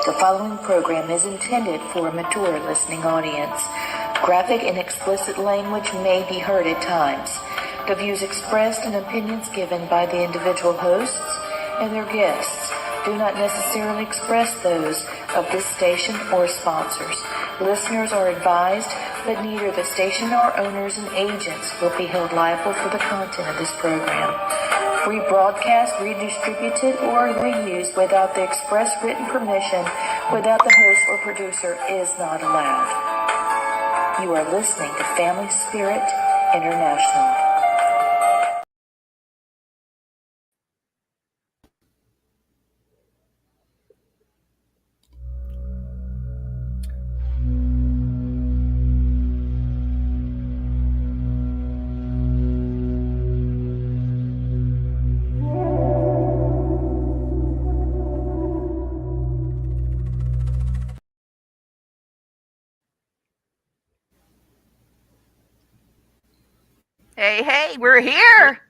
The following program is intended for a mature listening audience. Graphic and explicit language may be heard at times. The views expressed and opinions given by the individual hosts and their guests do not necessarily express those of this station or sponsors. Listeners are advised that neither the station nor owners and agents will be held liable for the content of this program. Rebroadcast, redistributed, or reused without the express written permission without the host or producer is not allowed. You are listening to Family Spirit International. Hey, we're here.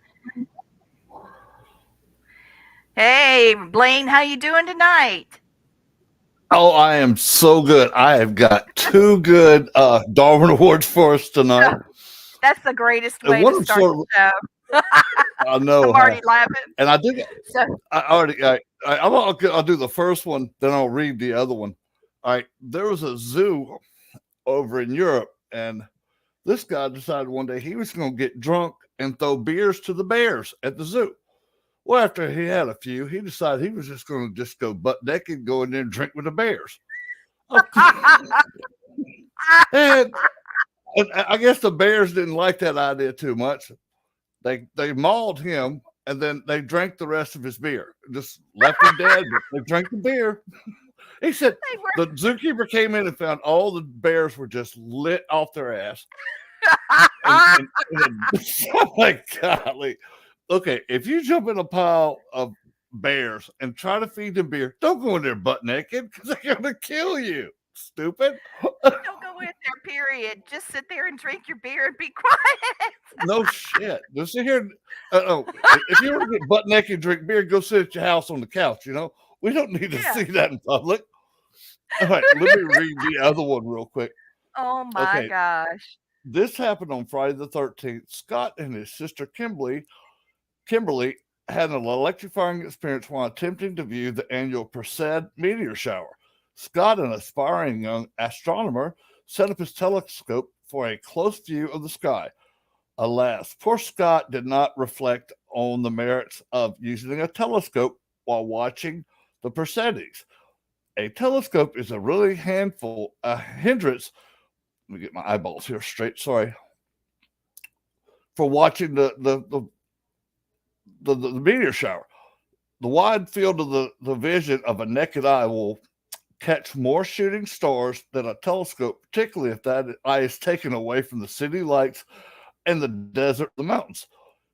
Hey, Blaine, how you doing tonight? Oh, I am so good. I have got two good Darwin Awards for us tonight. That's the greatest way to start the show. I know. I'm already laughing. And I did. I'll do the first one, then I'll read the other one. All right. There was a zoo over in Europe, and this guy decided one day he was going to get drunk and throw beers to the bears at the zoo. Well, after he had a few, he decided he was just going to go butt naked, go in there and drink with the bears. And I guess the bears didn't like that idea too much. They mauled him, and then they drank the rest of his beer. Just left him dead, but they drank the beer. He said the zookeeper came in and found all the bears were just lit off their ass. and oh my golly. Okay, if you jump in a pile of bears and try to feed them beer, don't go in there butt naked because they're going to kill you. Stupid. Don't go in there, period. Just sit there and drink your beer and be quiet. No shit. Just sit here. If you want to get butt naked and drink beer, go sit at your house on the couch. You know, we don't need to see that in public. All right, let me read the other one real quick. Oh my gosh. This happened on Friday the 13th. Scott and his sister Kimberly had an electrifying experience while attempting to view the annual Perseid meteor shower. Scott, an aspiring young astronomer, set up his telescope for a close view of the sky. Alas, poor Scott did not reflect on the merits of using a telescope while watching the Perseids. A telescope is a really hindrance. Let me get my eyeballs here straight. Sorry. For watching the meteor shower. The wide field of the vision of a naked eye will catch more shooting stars than a telescope, particularly if that eye is taken away from the city lights and the desert, the mountains.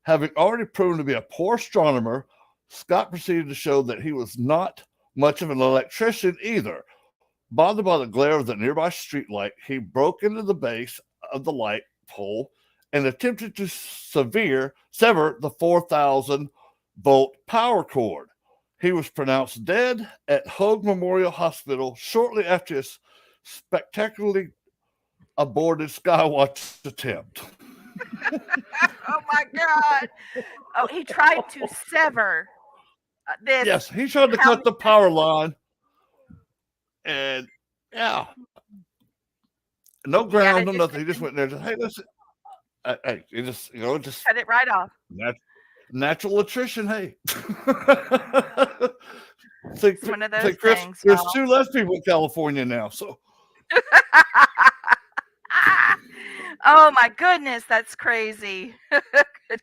Having already proven to be a poor astronomer, Scott proceeded to show that he was not much of an electrician either. Bothered by the glare of the nearby street light, he broke into the base of the light pole and attempted to sever the 4,000-volt power cord. He was pronounced dead at Hoag Memorial Hospital shortly after his spectacularly aborted Skywatch attempt. Oh my God. Oh, he tried to sever this. Yes, he tried to cut the power line. And no ground, no nothing. He just went there and said, hey, listen. Hey, just cut it right off. Natural attrition, hey. It's one of those things. There's two less people in California now, so. Oh my goodness, that's crazy.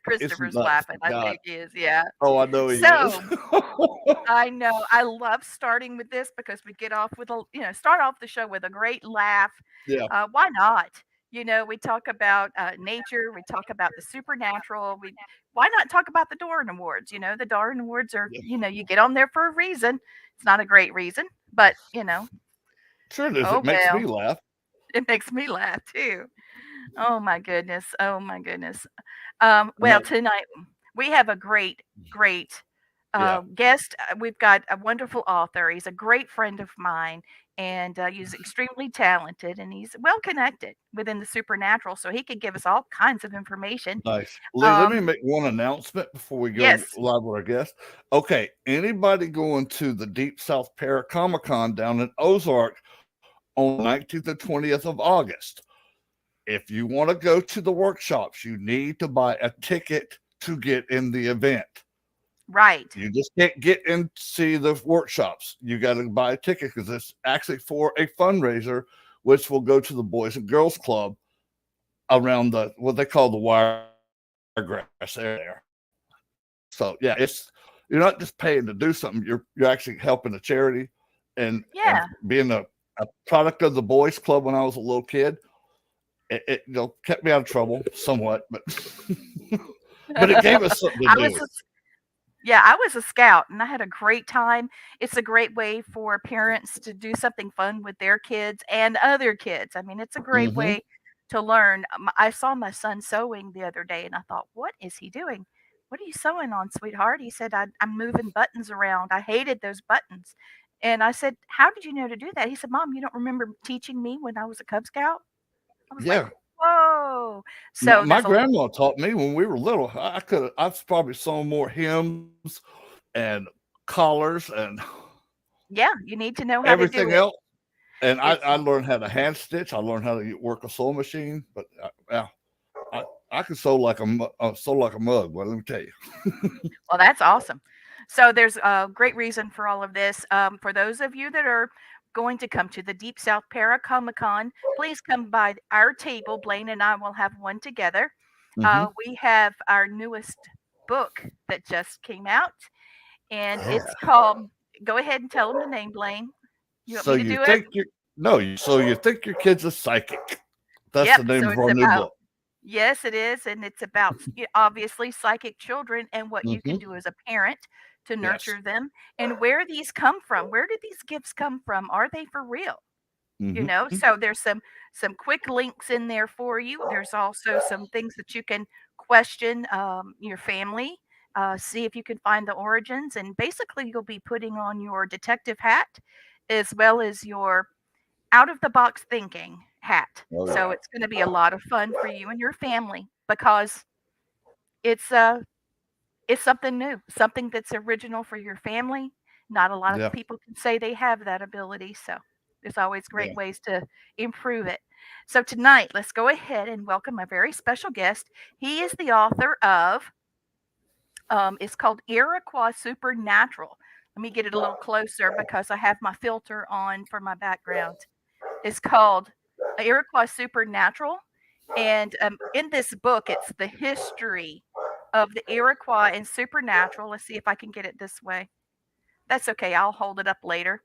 Christopher's laughing. I think he is, yeah. Oh, I know he is. I know. I love starting with this because we get off with start off the show with a great laugh. Yeah. Why not? We talk about nature, we talk about the supernatural. Why not talk about the Darwin Awards? The Darwin Awards are, you get on there for a reason. It's not a great reason, but Sure it is. It makes me laugh. It makes me laugh too. Oh my goodness. Well, tonight we have a great Yeah. guest. We've got a wonderful author. He's a great friend of mine, and he's extremely talented, and he's well connected within the supernatural, so he could give us all kinds of information. Nice. Lee, let me Um, make one announcement before we go yes, live with our guest. Okay, anybody going to the Deep South Para Comic Con down in Ozark on the 19th and 20th of August, if you want to go to the workshops, you need to buy a ticket to get in the event. right. You just can't get in to see the workshops. You got to buy a ticket because it's actually for a fundraiser, which will go to the Boys and Girls Club around the what they call the Wiregrass area. So yeah, it's you're not just paying to do something. You're actually helping a charity, and Yeah. being a product of the Boys Club when I was a little kid. It kept me out of trouble somewhat, but but it gave us something to I was do. Yeah, I was a scout and I had a great time. It's a great way for parents to do something fun with their kids and other kids. I mean, it's a great Hmm. way to learn. I saw my son sewing the other day and I thought, what is he doing? What are you sewing on, sweetheart? He said, I'm moving buttons around. I hated those buttons. And I said, how did you know to do that? He said, Mom, you don't remember teaching me when I was a Cub Scout? I was like, Yeah, whoa. my, So my there's a, grandma taught me when we were little. I've probably sewn more hymns and collars and yeah, you need to know how to do everything it. else. And It's I learned how to hand stitch. I learned how to work a sewing machine. But yeah, I, I could sew like sew like a mug. Well, let me tell you. Well, that's awesome. So there's a great reason for all of this. For those of you that are going to come to the Deep South Para Comic Con, please come by our table. Blaine and I will have one together. Hmm. We have our newest book that just came out, and Yeah. it's called. Go ahead and tell them the name, Blaine. You want So me to you do it? think you no? So you think your kid's a psychic? That's the Yep. name So of it's our new about book. Yes, it is, and it's about obviously psychic children and what you can Hmm. do as a parent to Yes. nurture them and where these come from. Where did these gifts come from? Are they for real? Hmm. So there's some quick links in there for you. There's also some things that you can question your family, see if you can find the origins, and basically you'll be putting on your detective hat as well as your out of the box thinking hat. Oh So yeah. it's going to be a lot of fun for you and your family because it's uh it's something new, something that's original for your family. Not a lot of Yeah. people can say they have that ability, so there's always Yeah. great ways to improve it. So tonight, let's go ahead and welcome a very special guest. He is the author of it's called Iroquois Supernatural. Let me get it a little closer because I have my filter on for my background. Is called Iroquois Supernatural. And in this book, it's the history of the Iroquois and supernatural. Let's see if I can get it this way. That's okay. I'll hold it up later.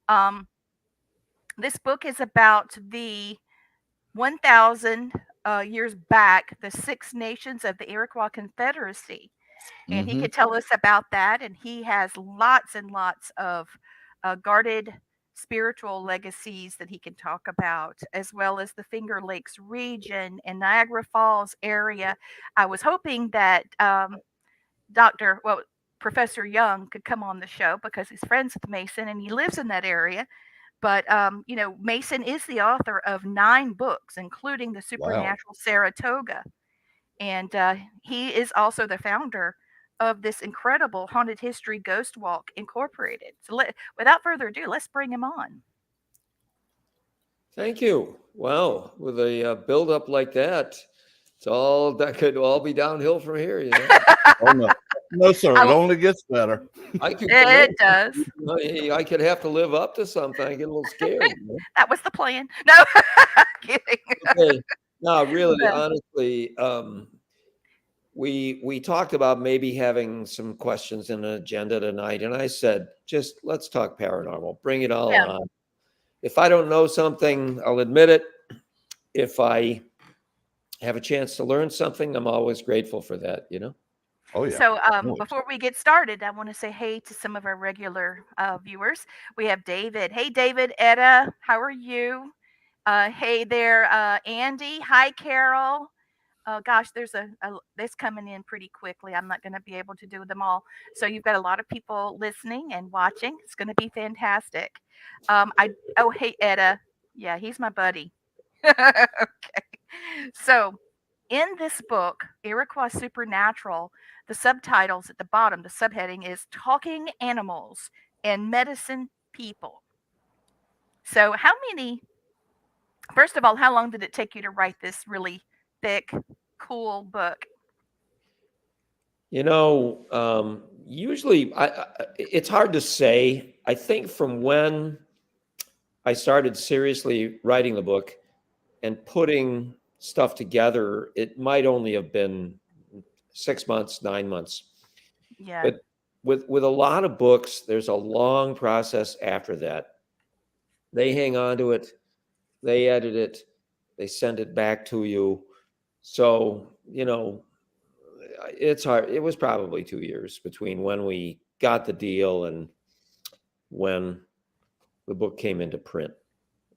Um, this book is about the 1,000 years back, the Six Nations of the Iroquois Confederacy, and he Hmm. could tell us about that. And he has lots and lots of guarded spiritual legacies that he can talk about, as well as the Finger Lakes region and Niagara Falls area. I was hoping that Professor Young could come on the show because he's friends with Mason and he lives in that area. But Mason is the author of 9 books, including the Wow. Supernatural Saratoga, and he is also the founder of this incredible haunted history Ghost Walk Incorporated. So without further ado, let's bring him on. Thank you. Wow, with a build up like that, that could all be downhill from here. Oh no. No, sir. It I, only gets better. I could get it does. I could have to live up to something. I get a little scared. That was the plan. No, kidding. Okay, no, really, No. honestly, we talked about maybe having some questions in an agenda tonight, and I said, just let's talk paranormal. Bring it all Yeah. on. If I don't know something, I'll admit it. If I have a chance to learn something, I'm always grateful for that. Oh yeah. So Always. before we get started, I want to say hey to some of our regular viewers. We have David. Hey, David, Etta, how are you? Hey there, Andy. Hi, Carol. Oh gosh, there's this coming in pretty quickly. I'm not going to be able to do them all. So you've got a lot of people listening and watching. It's going to be fantastic. I oh hey Etta, yeah, he's my buddy. Okay. So in this book, Iroquois Supernatural, the subtitles at the bottom, the subheading is Talking Animals and Medicine People. So how many? First of all, how long did it take you to write this really thick, cool book? Usually it's hard to say. I think from when I started seriously writing the book and putting stuff together, it might only have been 6 months, 9 months. Yeah. But with a lot of books, there's a long process after that. They hang on to it, they edit it, they send it back to you. So, it's hard. It was probably 2 years between when we got the deal and when the book came into print.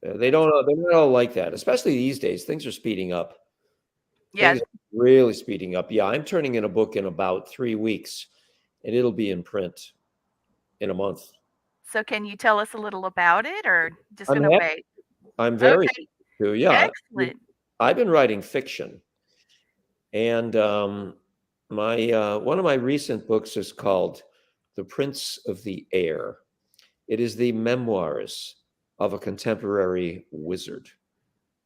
They're not all like that, especially these days. Things are speeding up. Yeah. Things are really speeding up. Yeah, I'm turning in a book in about 3 weeks, and it'll be in print in a month. So can you tell us a little about it, or just I'm gonna happy. wait? I'm very Okay. happy to. Yeah, Excellent. I've been writing fiction, and my one of my recent books is called "The Prince of the Air." It is the memoirs of a contemporary wizard,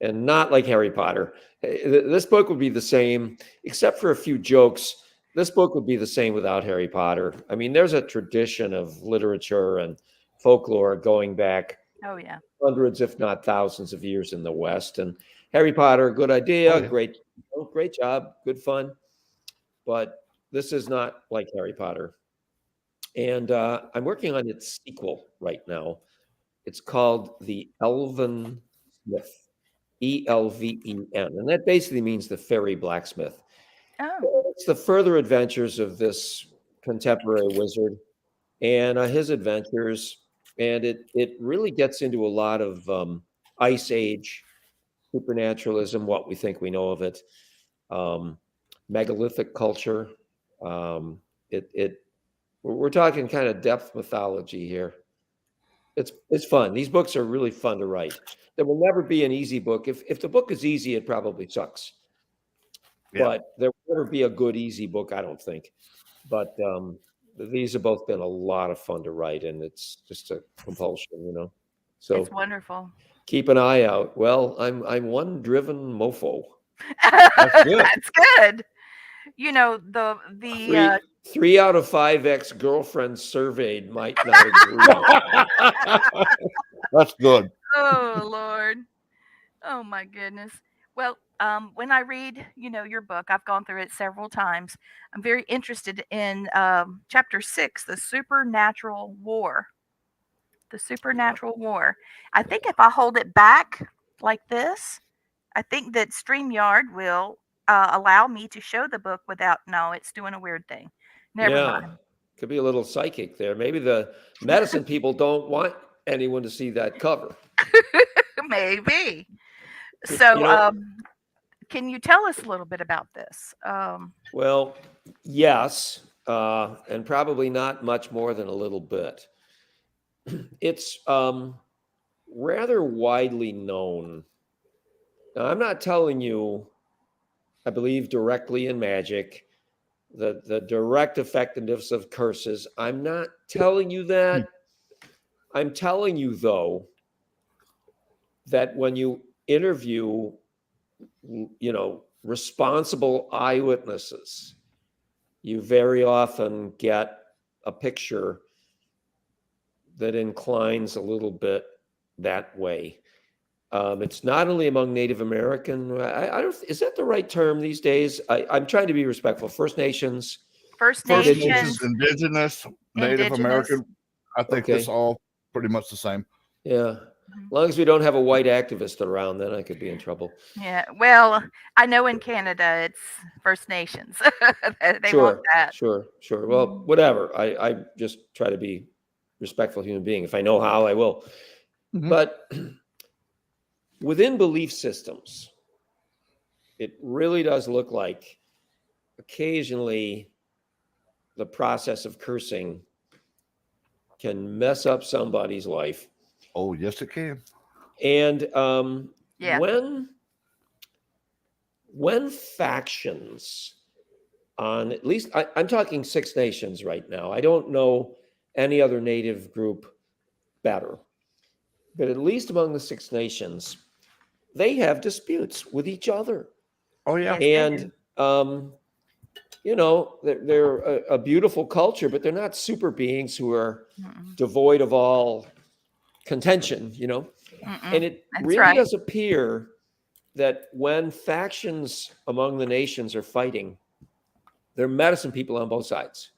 and not like Harry Potter. This book would be the same, except for a few jokes. This book would be the same without Harry Potter. I mean, there's a tradition of literature and folklore going back Oh yeah. hundreds, if not thousands of years in the West. And Harry Potter, good idea, Oh, yeah. great job, good fun. But this is not like Harry Potter. And I'm working on its sequel right now. It's called The Elven Smith, Elven. And that basically means the fairy blacksmith. Oh, It's the further adventures of this contemporary wizard and his adventures. And it really gets into a lot of Ice Age supernaturalism, what we think we know of it, megalithic culture. We're talking kind of depth mythology here. It's fun. These books are really fun to write. There will never be an easy book. If the book is easy, it probably sucks. Yeah. But there will never be a good easy book, I don't think. But these have both been a lot of fun to write, and it's just a compulsion. So it's wonderful. keep an eye out. Well, I'm one driven mofo. That's good. That's good. The Three out of 5 ex-girlfriends surveyed might not agree. That's good. oh Lord. Oh my goodness. Well, when I read, your book, I've gone through it several times. I'm very interested in chapter 6, the supernatural war. The supernatural war. I think if I hold it back like this, I think that StreamYard will allow me to show the book without. No, it's doing a weird thing. Never mind. Could be a little psychic there. Maybe the medicine people don't want anyone to see that cover. Maybe. So, can you tell us a little bit about this? Well, yes, and probably not much more than a little bit. It's rather widely known. Now, I'm not telling you, I believe directly in magic, the direct effectiveness of curses. I'm not telling you that. I'm telling you, though, that when you interview, responsible eyewitnesses, you very often get a picture that inclines a little bit that way. It's not only among Native American. I don't. Is that the right term these days? I'm trying to be respectful. First Nations, First First Nations, Nations, Indigenous, Native American. I think Okay. it's all pretty much the same. Yeah. As long as we don't have a white activist around, then I could be in trouble. Yeah. Well, I know in Canada it's First Nations. They want that. Sure. Well, whatever. I just try to be respectful human being. If I know how, I will. Mhm. But within belief systems, it really does look like occasionally the process of cursing can mess up somebody's life. Oh, yes, it can. And Yeah. when factions on, at least I'm talking Six Nations right now. I don't know any other native group better, but at least among the Six Nations, they have disputes with each other. Oh, yeah. Yes, they And do. you know, they're a beautiful culture, but they're not super beings who are Mm-mm. devoid of all contention, you know. Mm-mm. And it That's really right. does appear that when factions among the nations are fighting, there are medicine people on both sides.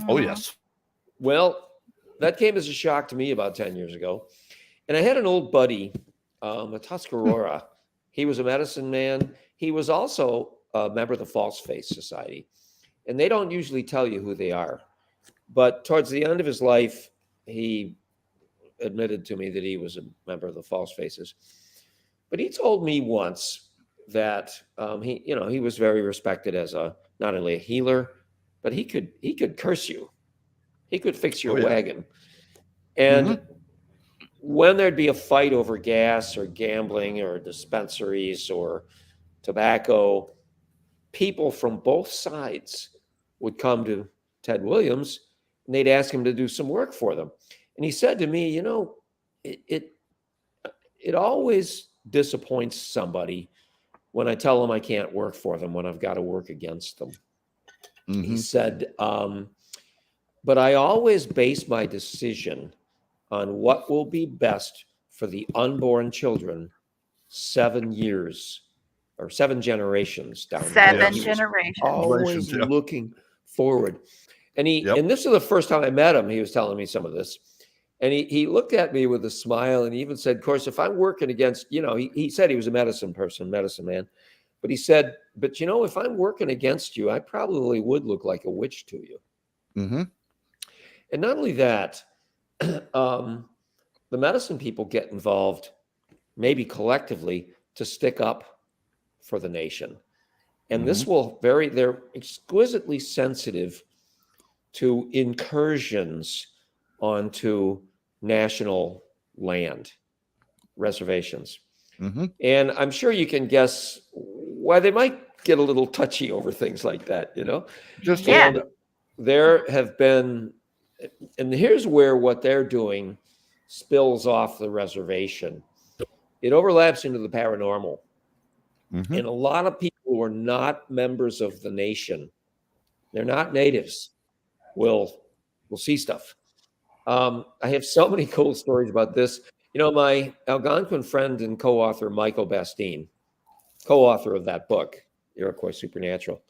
Oh, Mhm. yes. Well, that came as a shock to me about 10 years ago. And I had an old buddy, a Tuscarora. He was a medicine man. He was also a member of the False Face Society. And they don't usually tell you who they are. But towards the end of his life, he admitted to me that he was a member of the False Faces. But he told me once that he was very respected as not only a healer, but he could curse you. He could fix your Oh, yeah. wagon. And when there'd be a fight over gas or gambling or dispensaries or tobacco, people from both sides would come to Ted Williams and they'd ask him to do some work for them. And he said to me, you know, it always disappoints somebody when I tell them I can't work for them when I've got to work against them. He said, but I always base my decision on what will be best for the unborn children 7 years or 7 generations down the road. 7 He was generations. always Yeah. looking forward. And Yep. and this is the first time I met him. He was telling me some of this. And he looked at me with a smile and he even said, of course, if I'm working against, he said he was a medicine man. But he said, but if I'm working against you, I probably would look like a witch to you. Mm-hmm. And not only that, the medicine people get involved, maybe collectively, to stick up for the nation. And this they're exquisitely sensitive to incursions onto national land, reservations. Mm-hmm. And I'm sure you can guess why they might get a little touchy over things like that, Just Yeah. And there have been, and here's where what they're doing spills off the reservation. It overlaps into the paranormal. Mm-hmm. And a lot of people who are not members of the nation, they're not natives, will see stuff. I have so many cool stories about this. My Algonquin friend and co-author, Michael Bastine, co-author of that book, Iroquois Supernatural.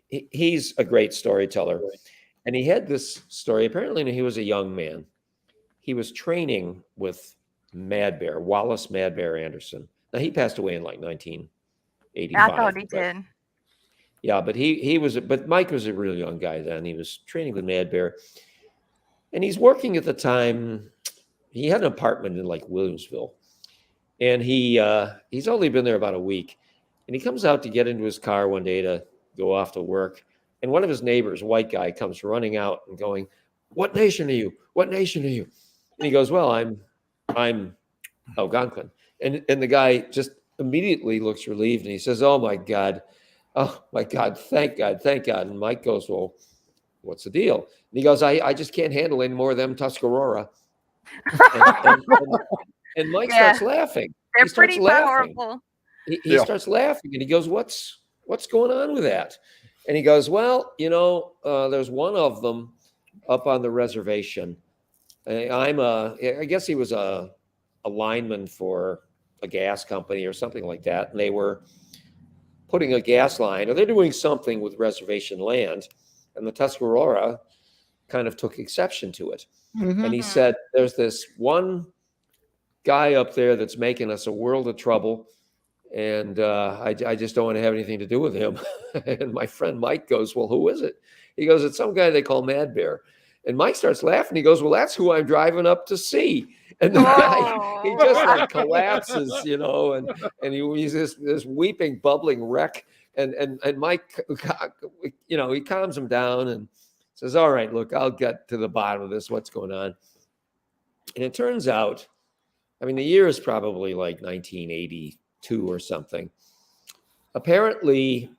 He's a great storyteller. And he had this story. Apparently, when he was a young man, he was training with Wallace Mad Bear Anderson. Now, he passed away in like 1985. I thought he did. Yeah, but but Mike was a real young guy then. He was training with Mad Bear. And he's working at the time. He had an apartment in like Williamsville. And he's only been there about a week. And he comes out to get into his car one day to go off to work. And one of his neighbors, a white guy, comes running out and going, "What nation are you? What nation are you?" And he goes, "Well, I'm Algonquin." And the guy just immediately looks relieved and he says, "Oh my God, thank God." And Mike goes, "Well, what's the deal?" And he goes, I just can't handle any more of them Tuscarora. And Mike starts laughing. They're pretty powerful. He starts laughing and he goes, What's going on with that? And he goes, "Well, there's one of them up on the reservation. I guess he was a lineman for a gas company or something like that. And they were putting a gas line, or they're doing something with reservation land. And the Tuscarora kind of took exception to it." Mm-hmm. And he said, "There's this one guy up there that's making us a world of trouble. And I just don't want to have anything to do with him." And my friend Mike goes, "Well, who is it?" He goes, "It's some guy they call Mad Bear." And Mike starts laughing. He goes, "Well, that's who I'm driving up to see." And the guy, he Oh. just like collapses, and he's this weeping, bubbling wreck. And Mike, he calms him down and says, "All right, look, I'll get to the bottom of this. What's going on?" And it turns out, I mean, the year is probably like 1982 or something. Apparently,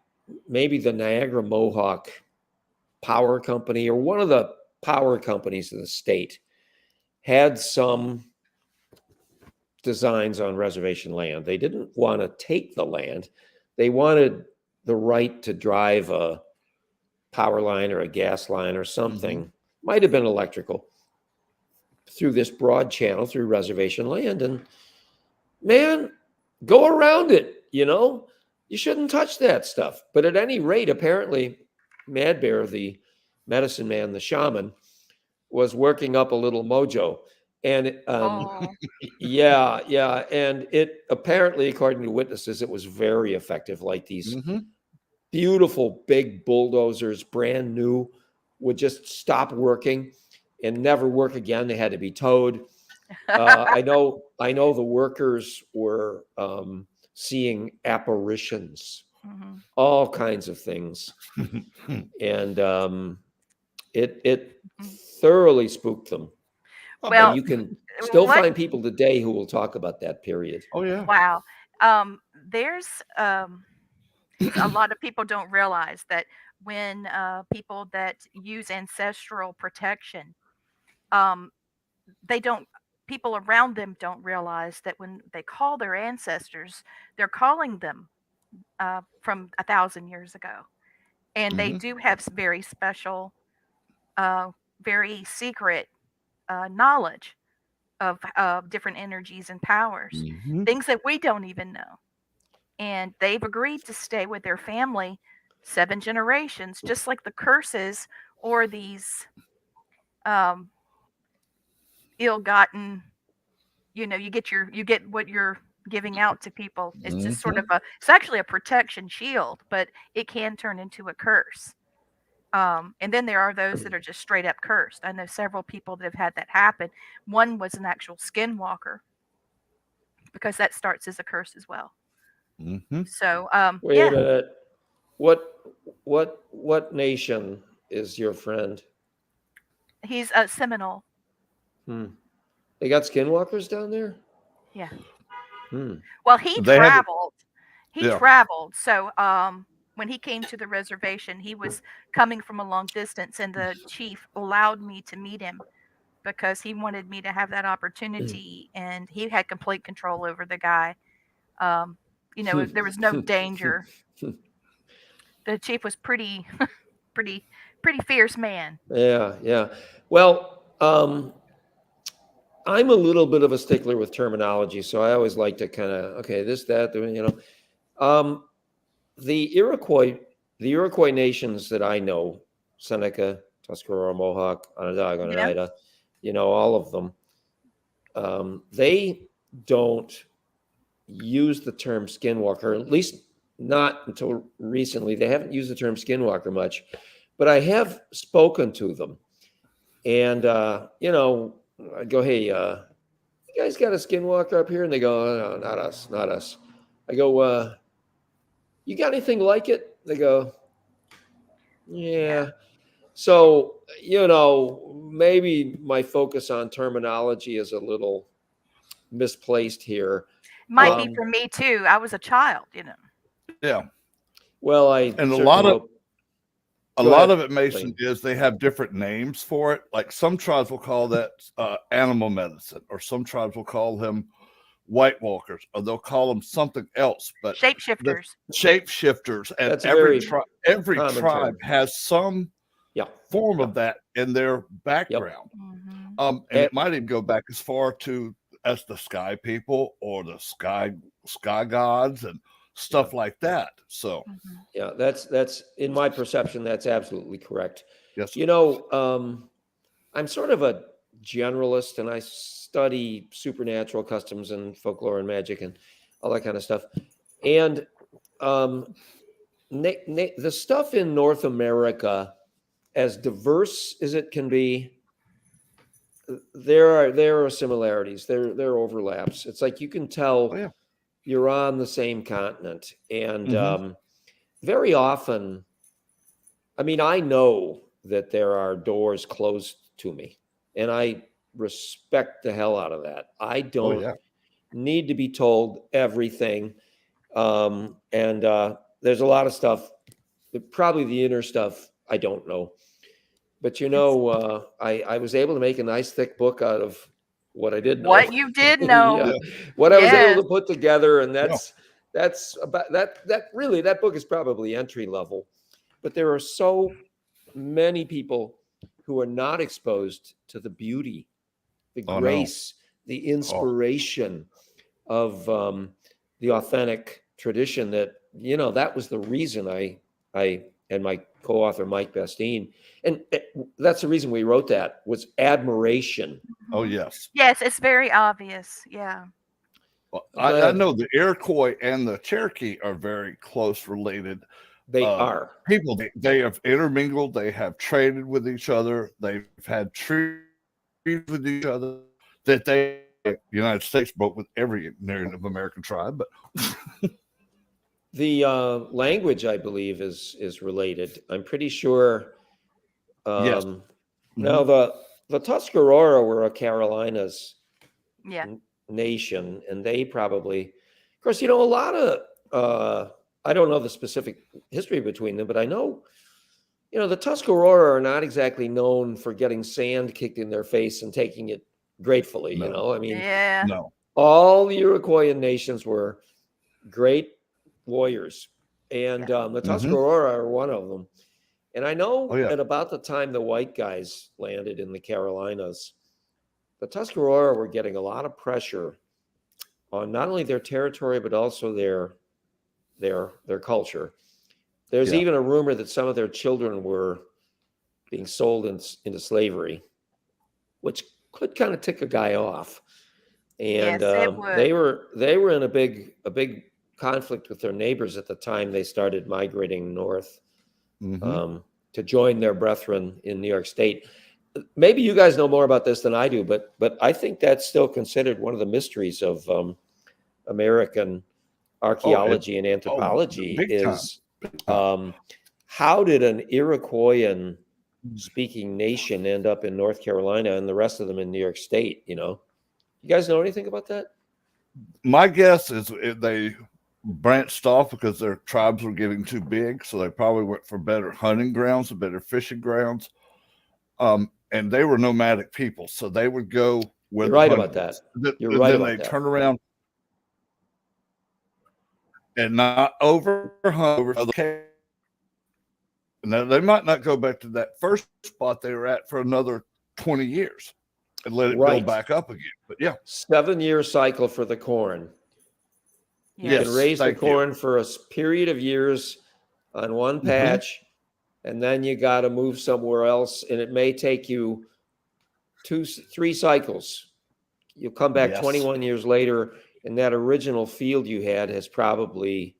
maybe the Niagara Mohawk Power Company or one of the power companies in the state had some designs on reservation land. They didn't want to take the land. They wanted the right to drive a power line or a gas line or something, might have been electrical, through this broad channel through reservation land. And man, go around it, you shouldn't touch that stuff. But at any rate, apparently Mad Bear, the medicine man, the shaman, was working up a little mojo. And yeah. And it apparently, according to witnesses, it was very effective. Like these beautiful big bulldozers, brand new, would just stop working and never work again. They had to be towed. I know the workers were seeing apparitions, all kinds of things. And it thoroughly spooked them. Well, and you can still find people today who will talk about that period. Oh yeah. Wow. There's a lot of people don't realize that when people that use ancestral protection, people around them don't realize that when they call their ancestors, they're calling them from 1,000 years ago. And they do have very special, very secret knowledge of different energies and powers, things that we don't even know. And they've agreed to stay with their family 7 generations, just like the curses or these ill-gotten, you get what you're giving out to people. It's just sort of it's actually a protection shield, but it can turn into a curse. And then there are those that are just straight up cursed. I know several people that have had that happen. One was an actual skinwalker, because that starts as a curse as well. So wait a minute. What nation is your friend? He's a Seminole. They got skinwalkers down there? Yeah. Well, he traveled. Traveled. So when he came to the reservation, he was coming from a long distance, and the chief allowed me to meet him because he wanted me to have that opportunity, and he had complete control over the guy. There was no danger. The chief was pretty fierce man. Yeah. Well, I'm a little bit of a stickler with terminology, so I always like to kind of, this, that, the Iroquois nations that I know, Seneca, Tuscarora, Mohawk, Onondaga, Oneida, all of them, they don't use the term skinwalker, at least not until recently. They haven't used the term skinwalker much, but I have spoken to them. And, I go, "Hey, you guys got a skinwalker up here?" And they go, "Oh, no, not us. I go, "You got anything like it?" They go, "Yeah." So, maybe my focus on terminology is a little misplaced here. Might be for me too. I was a child, Yeah. Well, a lot of it, Mason, is they have different names for it. Like some tribes will call that animal medicine, or some tribes will call them White Walkers, or they'll call them something else. But shapeshifters, and that's every tribe has some form of that in their background. And it might even go back as far as the sky people or the sky gods and stuff like that. So yeah, that's in my perception, that's absolutely correct. Yes. I'm sort of a generalist, and I study supernatural customs and folklore and magic and all that kind of stuff. And the stuff in North America, as diverse as it can be, there are similarities. There are overlaps. It's like you can Oh tell yeah. you're on the same continent, and Mm-hmm. very often, I mean, I know that there are doors closed to me, and I respect the hell out of that. I Oh don't yeah. need to be told everything, and there's a lot of stuff. Probably the inner stuff I don't know. But It's I was able to make a nice thick book out of what I did know. what you did know. Yeah, Yeah. what I was able Yes. to put together, and Yeah. that's about that. That really, that book is probably entry level. But there are so many people who are not exposed to the beauty, the Oh no. grace, the Oh inspiration of the authentic tradition. That was the reason I and my co-author Mike Bastine, and that's the reason we wrote that, was admiration. oh Mhm. yes. Yes, it's very obvious. Yeah. Well, Go I ahead. know the Iroquois and the Cherokee are very close related. They are. People they have intermingled. They have traded with each other. They've had treaties with each other that the United States broke with every Native American tribe. But The language, I believe, is related. I'm pretty sure. yes. Um, now Hmm. the Tuscarora were a Carolinas Yeah. nation, and they probably, of course, a lot of. I don't know the specific history between them, but I know, the Tuscarora are not exactly known for getting sand kicked in their face and taking it gratefully. No. I mean, Yeah. No. all the Iroquoian nations were great warriors, and Yeah. the Hmm. Tuscarora are one of them. And I Oh know yeah. at about the time the white guys landed in the Carolinas, the Tuscarora were getting a lot of pressure on not only their territory but also their culture. There's Yeah. even a rumor that some of their children were being sold into slavery, which could kind of tick a guy off. And Yes, it would. they were in a big conflict with their neighbors at the time they started migrating north, Hmm. um, to join their brethren in New York State. Maybe you guys know more about this than I do, but I think that's still considered one of the mysteries of American Oh, it. archaeology and Oh, anthropology big time. is, Big time. how did an Iroquoian speaking nation end up in North Carolina and the rest of them in New York State? You guys know anything about that? My guess is they branched off because their tribes were getting too big, so they probably went for better hunting grounds and better fishing grounds. And they were nomadic people, so they would go where You're the right hunting about was. that. You're And right then about they that. turn around and not overhunt over other caves. Now they might not go back to that first spot they were at for another 20 years and let it build Right. back up again. But yeah, 7-year cycle for the corn. You can Yes. yes, raise the thank you. corn for a period of years on one Hmm. patch, and then you got to move somewhere else, and it may take you 3 cycles. You'll come back Yes. 21 years later, and that original field you had has probably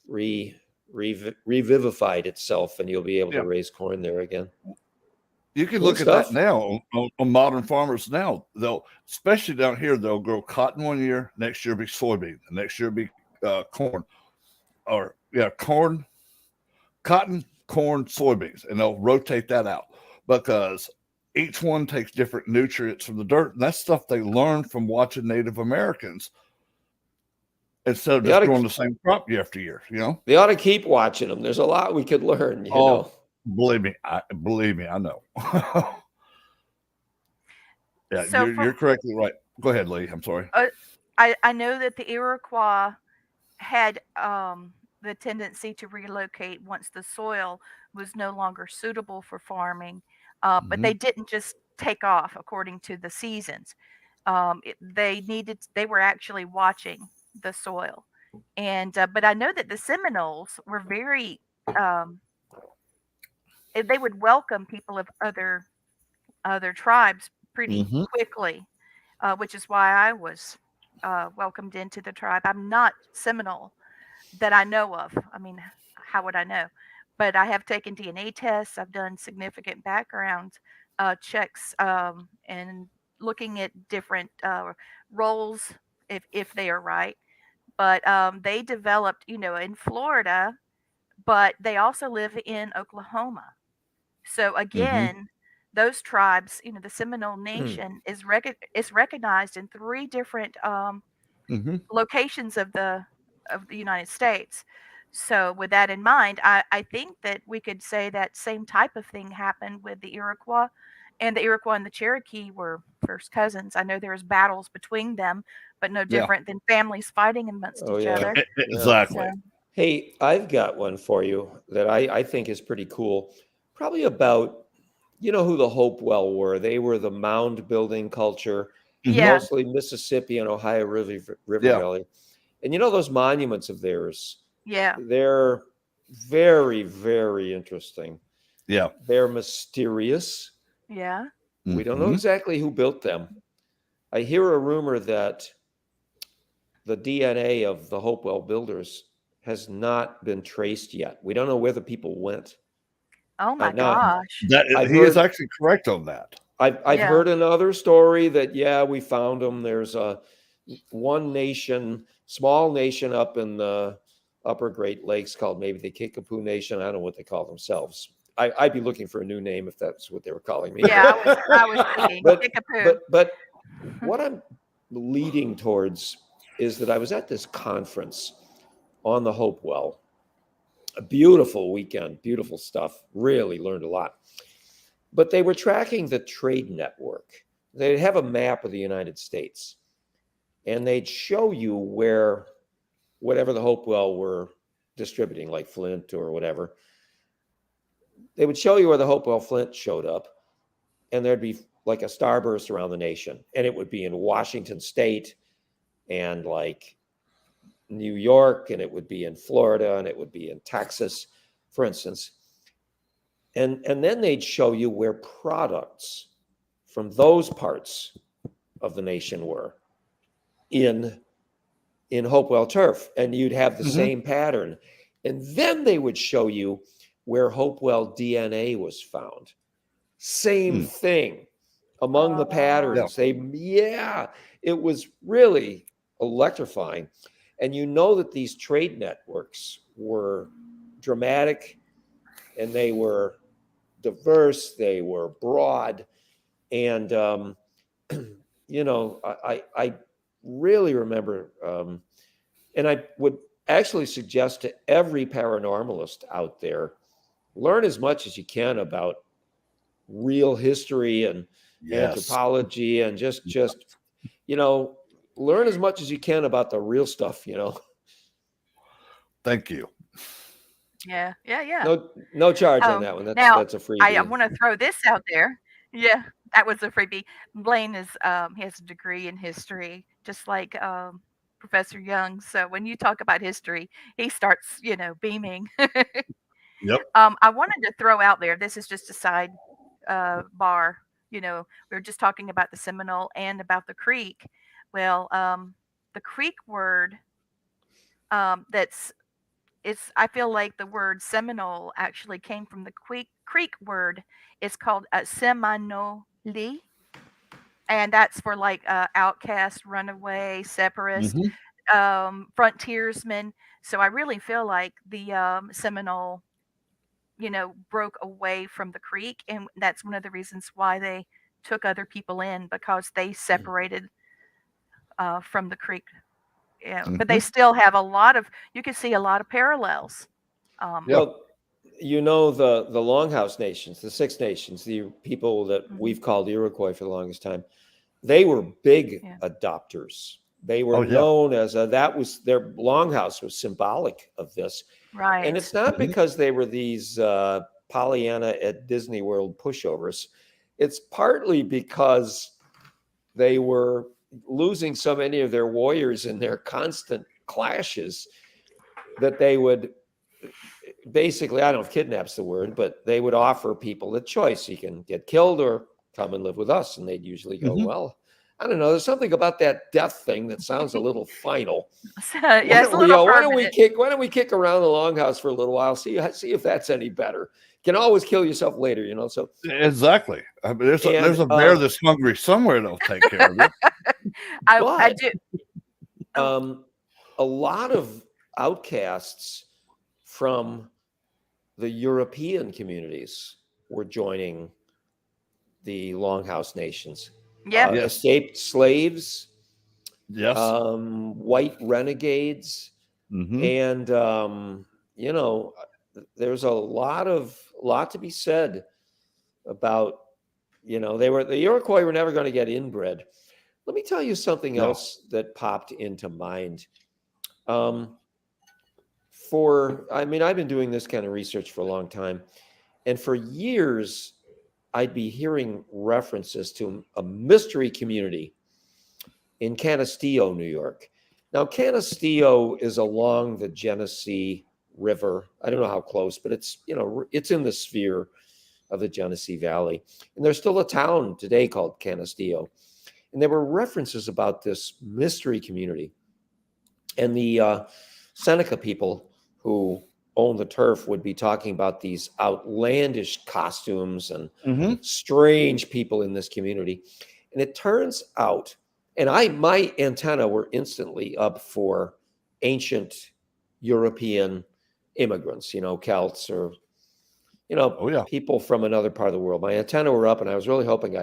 revivified itself, and you'll be able to Yeah. raise corn there again. You can Cool look at that stuff. now on modern farmers now. They'll, especially down here, they'll grow cotton one year, next year be soybean, the next year be corn, or yeah, corn, cotton, corn, soybeans, and they'll rotate that out because each one takes different nutrients from the dirt, and that's stuff they learn from watching Native Americans instead of They ought just to growing the same crop year after year. they ought to keep watching them. There's a lot we could learn. Oh, believe me, I know. Yeah, So you're correctly right. Go ahead, Lee. I'm sorry. I know that the Iroquois had the tendency to relocate once the soil was no longer suitable for farming, but Hmm. they didn't just take off according to the seasons. They were actually watching the soil, and but I know that the Seminoles were very um, they would welcome people of other tribes pretty Hmm. quickly, which is why I was welcomed into the tribe. I'm not Seminole that I know of. I mean, how would I know? But I have taken DNA tests. I've done significant background checks and looking at different roles if they are right. But they developed, in Florida, but they also live in Oklahoma. So Mm-hmm. again, those tribes, the Seminole Nation is recognized in three different Mm-hmm. locations of the United States. So with that in mind, I think that we could say that same type of thing happened with the Iroquois, and the Iroquois and the Cherokee were first cousins. I know there was battles between them, but no Yeah. different than families fighting amongst Oh each yeah. other. Yeah. Exactly. So Hey, I've got one for you that I think is pretty cool. Probably about, you know who the Hopewell were. They were the mound building culture, Mm-hmm. yeah, mostly Mississippi and Ohio River Yeah. Valley. And you know those monuments of theirs, yeah, they're very, very interesting. Yeah. They're mysterious. yeah. We don't know Mm-hmm. exactly who built them. I hear a rumor that the DNA of the Hopewell builders has not been traced yet. We don't know where the people went. Oh my Now, gosh. That I've he is heard actually correct on that. I've Yeah. heard another story that we found them. There's a one nation, small nation up in the upper Great Lakes called maybe the Kickapoo Nation. I don't know what they call themselves. I'd be looking for a new name if that's what they were calling me. Yeah, I was thinking but Kickapoo. but what I'm leading towards is that I was at this conference on the Hopewell. A beautiful weekend, beautiful stuff. Really learned a lot. But they were tracking the trade network. They'd have a map of the United States, and they'd show you where whatever the Hopewell were distributing, like Flint or whatever, they would show you where the Hopewell Flint showed up, and there'd be like a starburst around the nation, and it would be in Washington State and like New York, and it would be in Florida, and it would be in Texas, for instance. And then they'd show you where products from those parts of the nation were in Hopewell turf, and you'd have the Mhm. same pattern. And then they would show you where Hopewell DNA was found. Same Hmm. thing among the Oh, patterns. It was really electrifying. And you know that these trade networks were dramatic, and they were diverse, they were broad, and I really remember, and I would actually suggest to every paranormalist out there, learn as much as you can about real history and Yes. anthropology, and just learn as much as you can about the real stuff. Thank you. yeah, yeah, yeah. No charge on Oh, that one. now That's a I freebie. want to throw this out there. Yeah, that was a freebie. Blaine is he has a degree in history, just like Professor Young. So when you talk about history, he starts, beaming. Yep. I wanted to throw out there. This is just a side bar. We were just talking about the Seminole and about the Creek. Well, the Creek word that's it's I feel like the word Seminole actually came from the Creek word. It's called Seminole, and that's for like outcast, runaway, separatist, Mhm. frontiersmen. So I really feel like the Seminole, broke away from the Creek, and that's one of the reasons why they took other people in, because they separated from the Creek. Yeah, but they Mhm. still have you can see a lot of parallels. Yeah. Well, the Longhouse Nations, the Six Nations, the people that Mhm. we've called Iroquois for the longest time, they were big Yeah. adopters. They were Oh, yeah. known as that was their Longhouse was symbolic of this, and Right. it's not Mhm. because they were these Pollyanna at Disney World pushovers. It's partly because they were losing so many of their warriors in their constant clashes that they would basically, I don't know if kidnap's the word, but they would offer people a choice. You can get killed or come and live with us. And they'd usually go, Mhm. well, I don't know. There's something about that death thing that sounds a little final. Yeah, it's a little Why don't we permanent. kick around the longhouse for a little while? See if that's any better. can always kill yourself later, you know. So Exactly. I mean, there's a and bear that's hungry somewhere that'll take care of you. I but do. Oh, a lot of outcasts from the European communities were joining the Longhouse Nations. yeah. Yes. Escaped slaves, Yes. white renegades, Hmm. and you know, there's a lot to be said about, you know, the Iroquois were never going to get inbred. Let me tell you something No. else that popped into mind. I mean, I've been doing this kind of research for a long time, and for years, I'd be hearing references to a mystery community in Canisteo, New York. Now, Canisteo is along the Genesee River. I don't know how close, but it's, you know, it's in the sphere of the Genesee Valley. And there's still a town today called Canisteo. And there were references about this mystery community. And the Seneca people who own the turf would be talking about these outlandish costumes and Hmm. strange people in this community. And it turns out, and my antenna were instantly up for ancient European immigrants, you know, Celts or, you know, Oh yeah. people from another part of the world. My antenna were up, and I was really hoping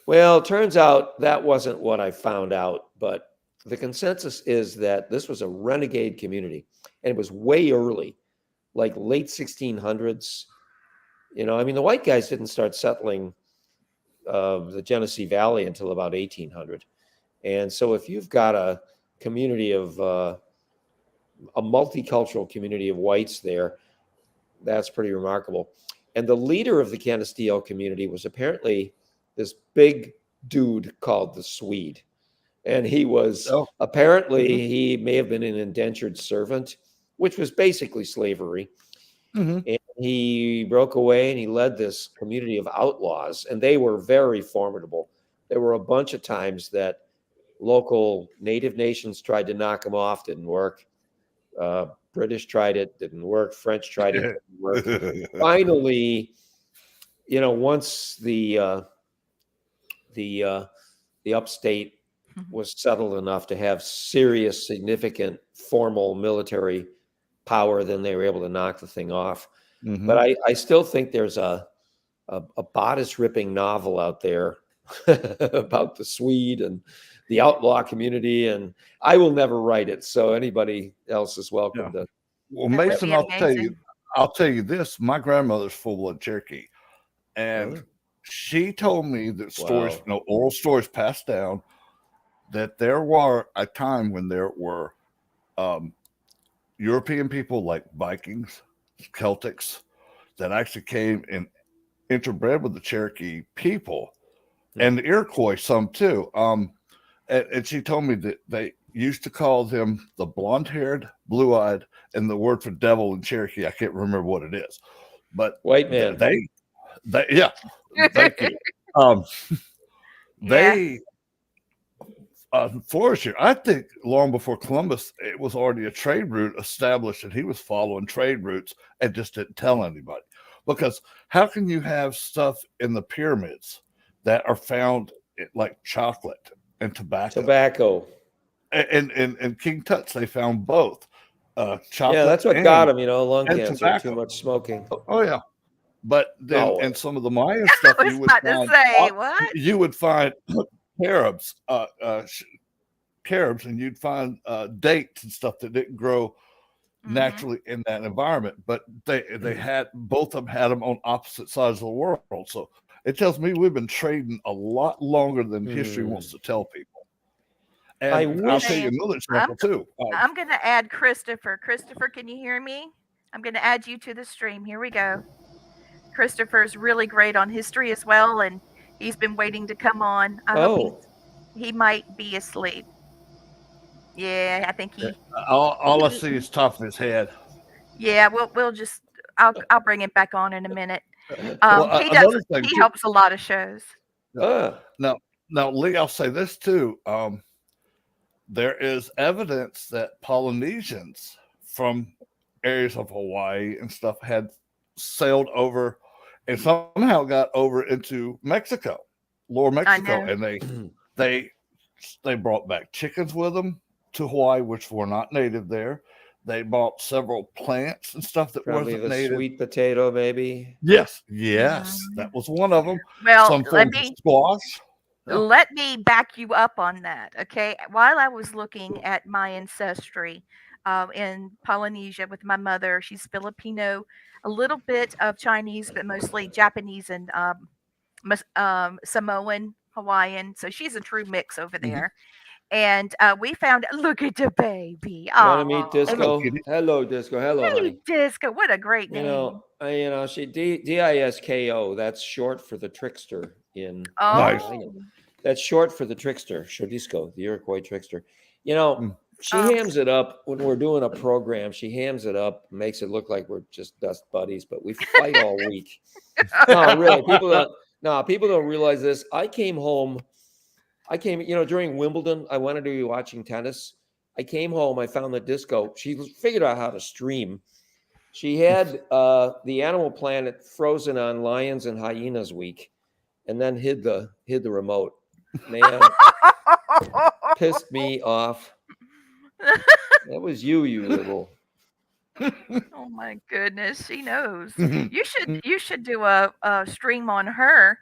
well, it turns out that wasn't what I found out, but the consensus is that this was a renegade community, and it was way early, like late 1600s. You know, I mean, the white guys didn't start settling the Genesee Valley until about 1800. And so if you've got a community of a multicultural community of whites there, that's pretty remarkable. And the leader of the Canisteo community was apparently this big dude called the Swede. And he was Oh. apparently, Hmm. he may have been an indentured servant, which was basically slavery. Hmm. And he broke away and he led this community of outlaws, and they were very formidable. There were a bunch of times that local native nations tried to knock him off, didn't work. British tried it, didn't work. French tried it, didn't work. Finally, you know, once the upstate was settled enough to have serious, significant, formal military power, then they were able to knock the thing off. Hmm. But I still think there's a bodice ripping novel out there about the Swede and the outlaw community, and I will never write it. So anybody else is welcome Yeah. to. Well, That would Mason, be amazing. I'll tell you this. My grandmother's full-blood Cherokee, and Oh, she told me that stories, wow. you know, oral stories passed down, that there were a time when there were um, European people like Vikings, Celtics, that actually came and interbred with the Cherokee people and the Iroquois some too. And she told me that they used to call them the blonde-haired, blue-eyed, and the word for devil in Cherokee, I can't remember what it is, but White man. they yeah, thank you. Um, Yeah. they flourished here. I think long before Columbus, it was already a trade route established, and he was following trade routes and just didn't tell anybody. Because how can you have stuff in the pyramids that are found like chocolate and Tobacco. and King Tut's, they found both Yeah, chocolate that's what got him, you know, lung and cancer, too tobacco. much smoking. Oh yeah, but then No way. in some of the Mayan I stuff, was about to say, what? you would find carobs, carobs, and you'd find dates and stuff that didn't grow naturally in that environment. But they had both of them had them on opposite sides of the world. So it tells me we've been trading a lot longer than history wants to tell people. I And I'll tell wish. you another example too. I'm going to add Christopher. Christopher, can you hear me? I'm going to add you to the stream. Here we go. Christopher's really great on history as well, and he's been waiting to come on. I hope he might be asleep. Yeah, I think All I see is top of his head. Yeah, we'll just I'll bring him back on in a minute. Well, another thing He too. helps a lot of shows. Now, Lee, I'll say this too. There is evidence that Polynesians from areas of Hawaii and stuff had sailed over and somehow got over into Mexico, lower I Mexico, know. and they brought back chickens with them to Hawaii, which were not native there. They brought several plants and stuff that Probably wasn't the native. sweet potato, maybe. Yes, Mm. that was one of them. Well, Some forms of squash. Yeah. let me back you up on that, okay? While I was looking at my ancestry in Polynesia with my mother, she's Filipino, a little bit of Chinese, but mostly Japanese and Samoan, Hawaiian. So she's a true mix over Mhm. there. And we found, look at the baby. Want to meet Oh, Disco? kitty. Hello, Disco. Hello, hey, honey. Disco, what a great You name. know, she Disko. That's short for the trickster in. Nice. Oh, That's short for the trickster, Shodisco, the Iroquois trickster. You know, Mm. she hams it up when we're doing a program. She hams it up, makes it look like we're just best buddies, but we fight all week. No, really, people don't realize this. I came home. During Wimbledon, I wanted to be watching tennis. I came home. I found the Disco. She figured out how to stream. She had the Animal Planet frozen on Lions and Hyenas Week, and then hid the remote. Man, pissed me off. That was you little. oh my goodness, she knows. You should do a stream on her.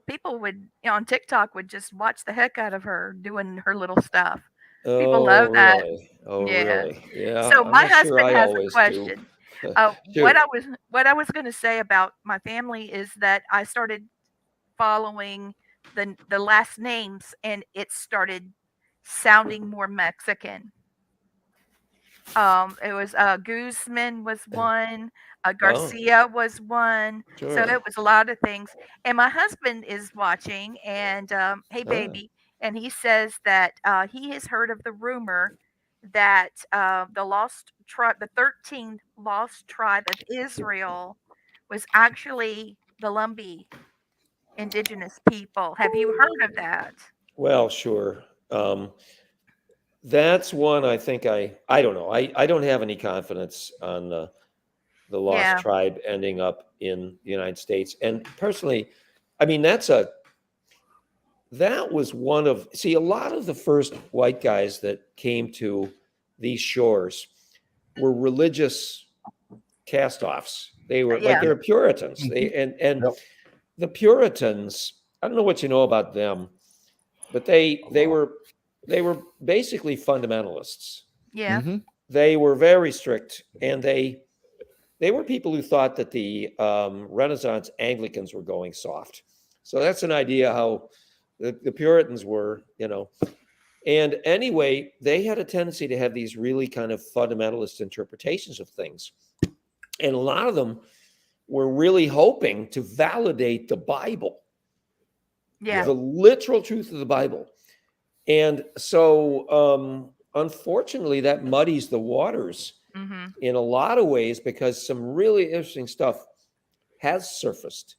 People would on TikTok would just watch the heck out of her doing her little stuff. People love Oh, that. really? Oh, Yeah. really? Yeah. So I'm my not sure husband I has a always do. question. Shoot. What I was going to say about my family is that I started following the last names, and it started sounding more Mexican. It was Guzman was one, Oh, Garcia was one. So sure. it was a lot of things. And my husband is watching, and hey, Ah, baby, and he says that he has heard of the rumor that the lost tribe, the 13th lost tribe of Israel, was actually the Lumbee indigenous people. Have you heard of that? well, sure. That's one I think I don't know. I don't have any confidence on the lost Yeah, tribe ending up in the United States. And personally, I mean that was one of a lot of the first white guys that came to these shores were religious cast-offs. They were yeah, they're Puritans. They and Yep. the Puritans, I don't know what you know about them, but they were basically fundamentalists. yeah. Mhm. They were very strict, and they were people who thought that the Renaissance Anglicans were going soft. So that's an idea how the Puritans were, And anyway, they had a tendency to have these really kind of fundamentalist interpretations of things. And a lot of them were really hoping to validate the Bible, Yeah. the literal truth of the Bible. And so, unfortunately, that muddies the waters Hmm. in a lot of ways because some really interesting stuff has surfaced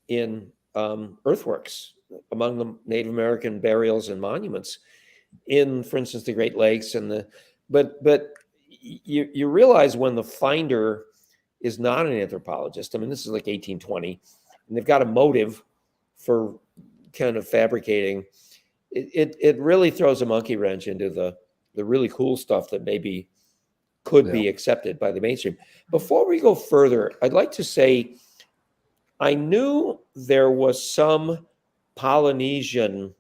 in earthworks among the Native American burials and monuments in, for instance, the Great Lakes but you realize when the finder is not an anthropologist. I mean, this is like 1820, and they've got a motive for kind of fabricating. It really throws a monkey wrench into the really cool stuff that maybe could be accepted by the mainstream. Before we go further, I'd like to say I knew there was some Polynesian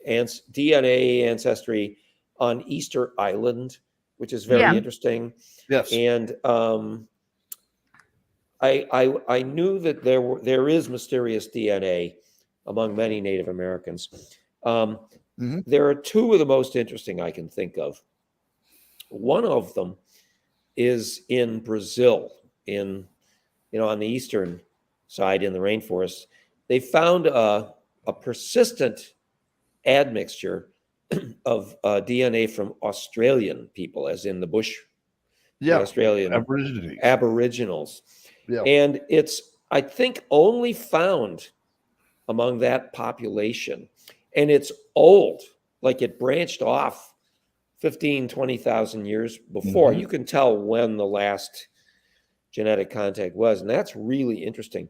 DNA ancestry on Easter Island, which is very Yeah. interesting. Yes. And I knew that there is mysterious DNA among many Native Americans. There are two of the most interesting I can think of. One of them is in Brazil, on the eastern side in the rainforest. They found a persistent admixture of DNA from Australian people, as in the bush, the Australian Aboriginals. Yeah. And it's, I think, only found among that population. And it's old, like it branched off 15, 20,000 years before. You can tell when the last genetic contact was. And that's really interesting.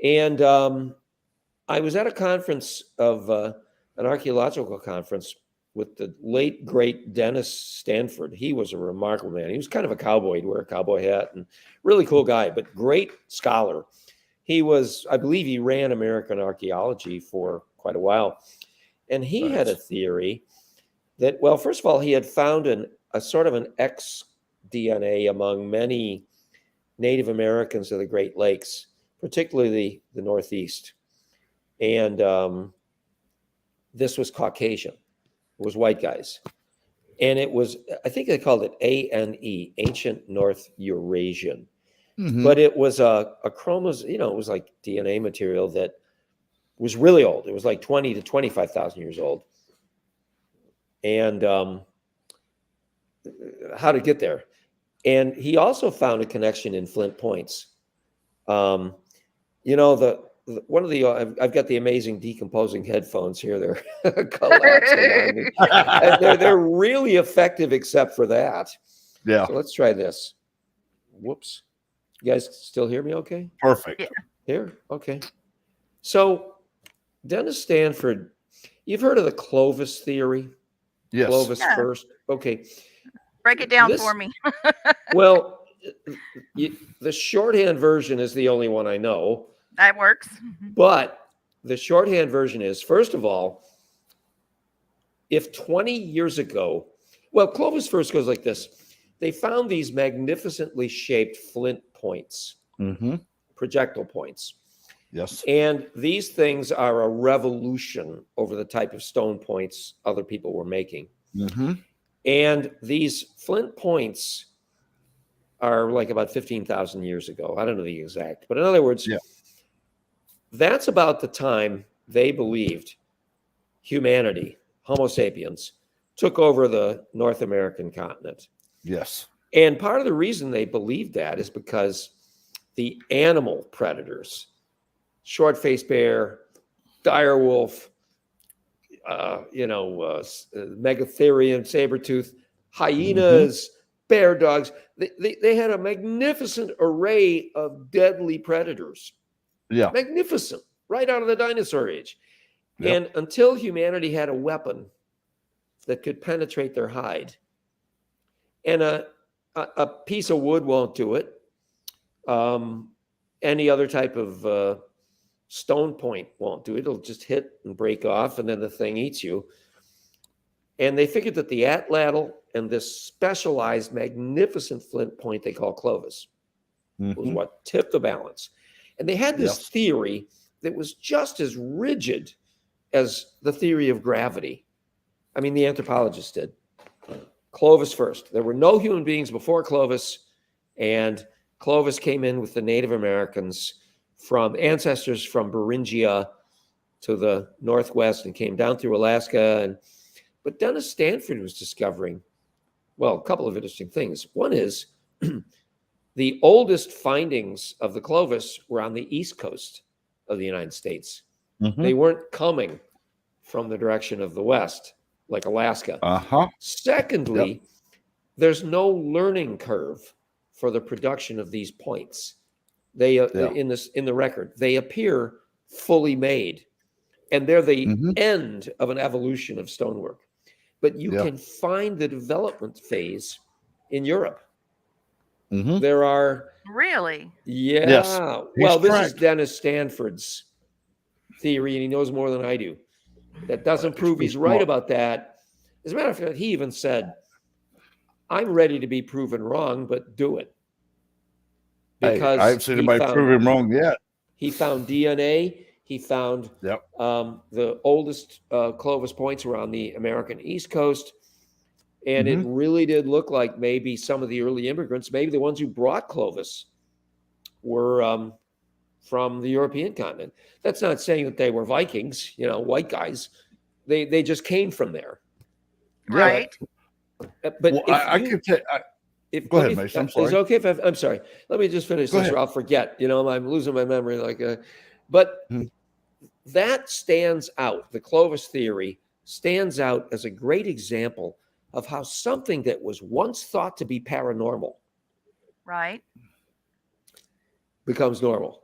And I was at a conference of an archaeological conference with the late, great Dennis Stanford. He was a remarkable man. He was kind of a cowboy. He'd wear a cowboy hat and really cool guy, but great scholar. He was, I believe he ran American archaeology for quite a while. And he had a theory that, well, first of all, he had found a sort of an X-DNA among many Native Americans of the Great Lakes, particularly the Northeast. And this was Caucasian. It was white guys. And it was, I think they called it ANE, Ancient North Eurasian. Mhm. But it was a chromosome, it was like DNA material that was really old. It was like 20 to 25,000 years old. And how to get there. And he also found a connection in Flint Points. One of the, I've got the amazing decomposing headphones here. They're collapsing on me. And they're really effective except for that. Yeah. So let's try this. Whoops. You guys still hear me okay? Perfect. Yeah. Here? Okay. So Dennis Stanford, you've heard of the Clovis theory? Yes. Clovis Yeah. first. Okay. Break it down for me. Well, the shorthand version is the only one I know. That works. But the shorthand version is, first of all, if 20 years ago, well, Clovis first goes like this. They found these magnificently shaped flint points, projectile points. Yes. And these things are a revolution over the type of stone points other people were making. And these flint points are like about 15,000 years ago. I don't know the exact, but in other words, that's about the time they believed humanity, Homo sapiens, took over the North American continent. Yes. And part of the reason they believed that is because the animal predators, short-faced bear, dire wolf, megatherium, saber-tooth, hyenas, bear dogs. They had a magnificent array of deadly predators. Yeah. Magnificent, right out of the dinosaur age. Yep. And until humanity had a weapon that could penetrate their hide, and a piece of wood won't do it. Any other type of stone point won't do it. It'll just hit and break off, and then the thing eats you. And they figured that the atlatl and this specialized, magnificent flint point they call Clovis was what tipped the balance. And they had this theory that was just as rigid as the theory of gravity. I mean, the anthropologists did. Clovis first. There were no human beings before Clovis, and Clovis came in with the Native Americans from ancestors from Beringia to the Northwest and came down through Alaska. But Dennis Stanford was discovering, well, a couple of interesting things. One is the oldest findings of the Clovis were on the East Coast of the United States. They weren't coming from the direction of the West, like Alaska. Secondly, there's no learning curve for the production of these points. They in the record, they appear fully made, and they're the end of an evolution of stonework. But you can find the development phase in Europe. There are Really? Well, this is Dennis Stanford's theory, and he knows more than I do. That doesn't prove he's right about that. As a matter of fact, he even said, I'm ready to be proven wrong, but do it. Because I haven't seen anybody prove him wrong yet. He found DNA. He found the oldest Clovis points were on the American East Coast. And it really did look like maybe some of the early immigrants, maybe the ones who brought Clovis, were from the European continent. That's not saying that they were Vikings, white guys. They just came from there. Right. But I could say, go ahead, Mason. I'm sorry. Is it okay if I'm sorry? Let me just finish this, or I'll forget. I'm losing my memory. But that stands out. The Clovis theory stands out as a great example of how something that was once thought to be paranormal, Right. becomes normal.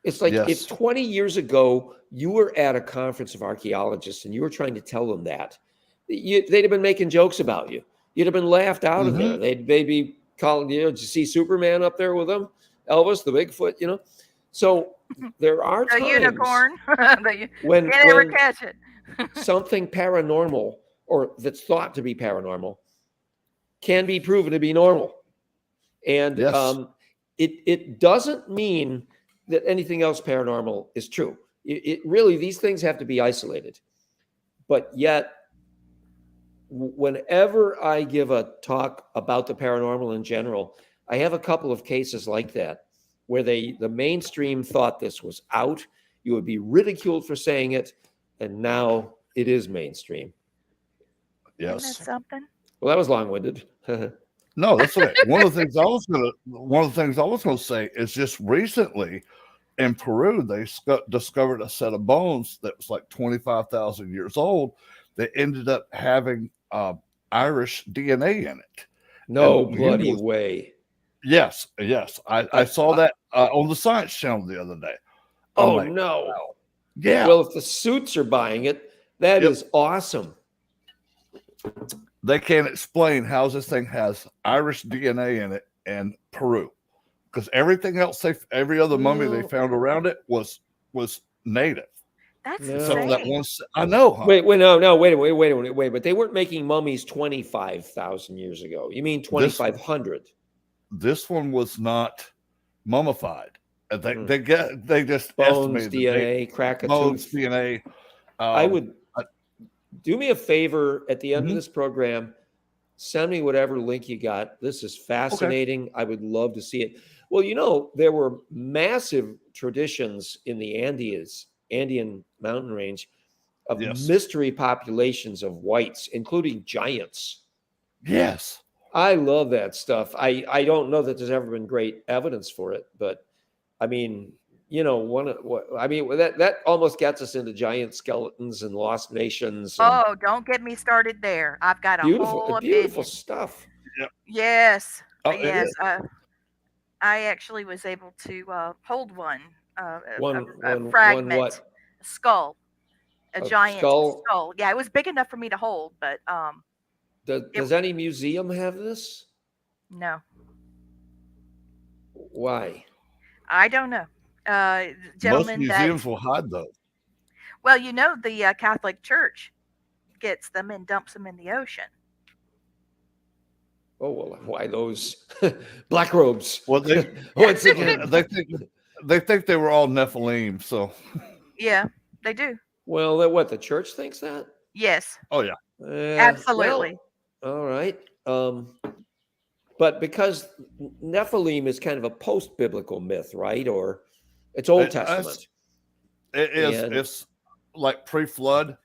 It's like if 20 years ago you were at a conference of archaeologists and you were trying to tell them that, they'd have been making jokes about you. You'd have been laughed out of there. They'd be calling you, did you see Superman up there with them? Elvis, the Bigfoot, you know? So there are The times unicorn. when Can't ever catch it. something paranormal or that's thought to be paranormal can be proven to be normal. And it doesn't mean that anything else paranormal is true. It really, these things have to be isolated. But yet, whenever I give a talk about the paranormal in general, I have a couple of cases like that where the mainstream thought this was out. You would be ridiculed for saying it, and now it is mainstream. Yes. Isn't that something? Well, that was long-winded. No, that's okay. One of the things I was gonna say is just recently in Peru, they discovered a set of bones that was like 25,000 years old that ended up having Irish DNA in it. No bloody way. Yes. I saw that on the Science Channel the other day. Oh, no. Wow. Yeah. Well, if the suits are buying it, that is awesome. They can't explain how this thing has Irish DNA in it and Peru, because everything else, every other mummy they found around it was native. That's So insane. that one, I know. Huh? Wait, no, wait a minute. But they weren't making mummies 25,000 years ago. You mean 2,500? This one was not mummified. They just bones, estimated DNA, crack a bones, tooth. DNA. I would do me a favor at the end of this program. Send me whatever link you got. This is fascinating. Okay. I would love to see it. Well, you know, there were massive traditions in the Andean mountain range of mystery populations of whites, including giants. Yes. I love that stuff. I don't know that there's ever been great evidence for it, but I mean, you know, that almost gets us into giant skeletons and lost nations. And don't get me started there. I've got a whole beautiful opinion. stuff. Yep. Yes. Oh, yes. I actually was able to hold one. A fragment, a skull, a giant skull. Yeah, it was big enough for me to hold, but does any museum have this? No. Why? I don't know. Most museums will hide those. Well, you know, the Catholic Church gets them and dumps them in the ocean. Oh, well, why those black robes? Well, once again, they think they were all Nephilim, so. Yeah, they do. Well, the church thinks that? Yes. Oh, yeah. Absolutely. Well, all right. But because Nephilim is kind of a post-biblical myth, right? Or it's Old Testament. It is. It's like pre-flood.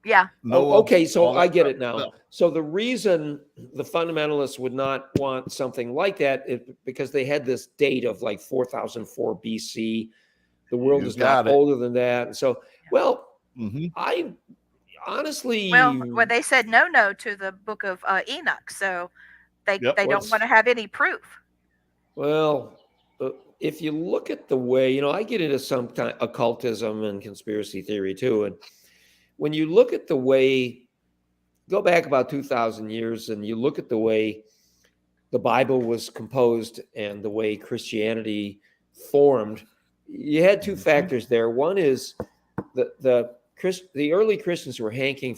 Yeah. Okay. So I get it now. No. So the reason the fundamentalists would not want something like that is because they had this date of like 4004 BC. The world is not older than that. And so, I honestly. Well, they said no to the book of Enoch. So they don't want to have any proof. Well, if you look at the way, you know, I get into some kind of occultism and conspiracy theory too. And when you look at the way, go back about 2,000 years and you look at the way the Bible was composed and the way Christianity formed, you had two factors there. One is the early Christians were hankering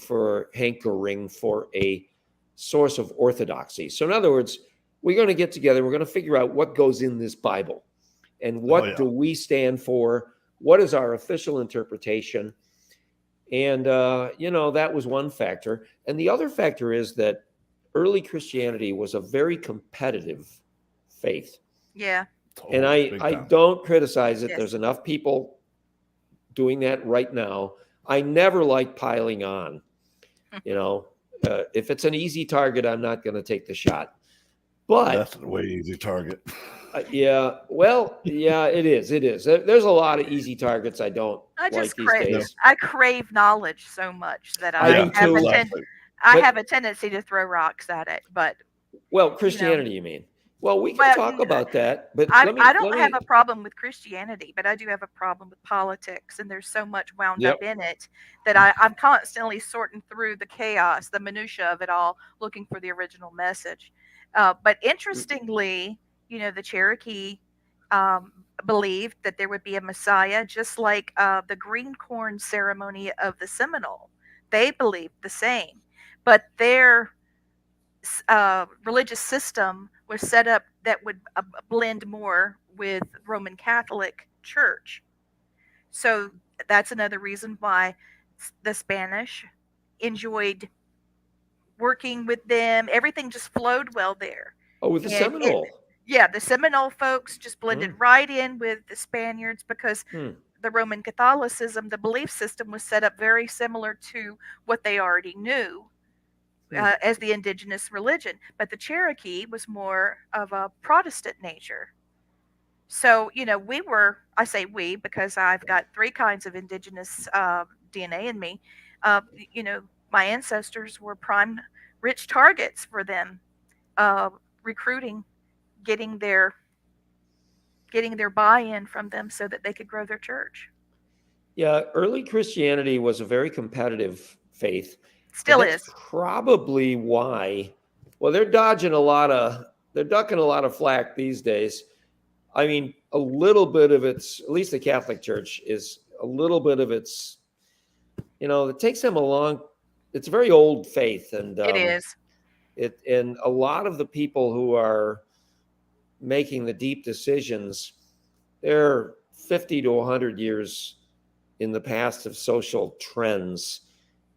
for a source of orthodoxy. So in other words, we're going to get together, we're going to figure out what goes in this Bible and what do we stand for? What is our official interpretation? And, that was one factor. And the other factor is that early Christianity was a very competitive faith. Yeah. And I don't criticize it. Yes. There's enough people doing that right now. I never like piling on, if it's an easy target, I'm not going to take the shot. But that's a way easy target. It is. There's a lot of easy targets I don't like these days. I crave knowledge so much that I have a tendency to throw rocks at it. But Christianity, you mean? Well, we can Well, talk about that, but I don't let have a me. problem with Christianity, but I do have a problem with politics, and there's so much wound Yep. up in it that I'm constantly sorting through the chaos, the minutia of it all, looking for the original message. But interestingly, the Cherokee believed that there would be a Messiah, just like the green corn ceremony of the Seminole. They believed the same, but their religious system was set up that would blend more with Roman Catholic Church. So that's another reason why the Spanish enjoyed working with them. Everything just flowed well there. Oh, with the And it, Seminole. yeah, the Seminole folks just blended Hmm. right in with the Spaniards because Hmm. the Roman Catholicism, the belief system was set up very similar to what they already knew Hmm. as the indigenous religion. But the Cherokee was more of a Protestant nature. So, I say we because I've got three kinds of indigenous DNA in me. You know, my ancestors were prime rich targets for them, uh, recruiting, getting their getting their buy-in from them so that they could grow their church. Yeah, early Christianity was a very competitive faith, and Still that's is. probably why. Well, they're ducking a lot of flack these days. I mean, a little bit of it's, at least the Catholic Church is a little bit of its, it takes them a long. It's a very old faith, and It is. a lot of the people who are making the deep decisions, they're 50 to 100 years in the past of social trends,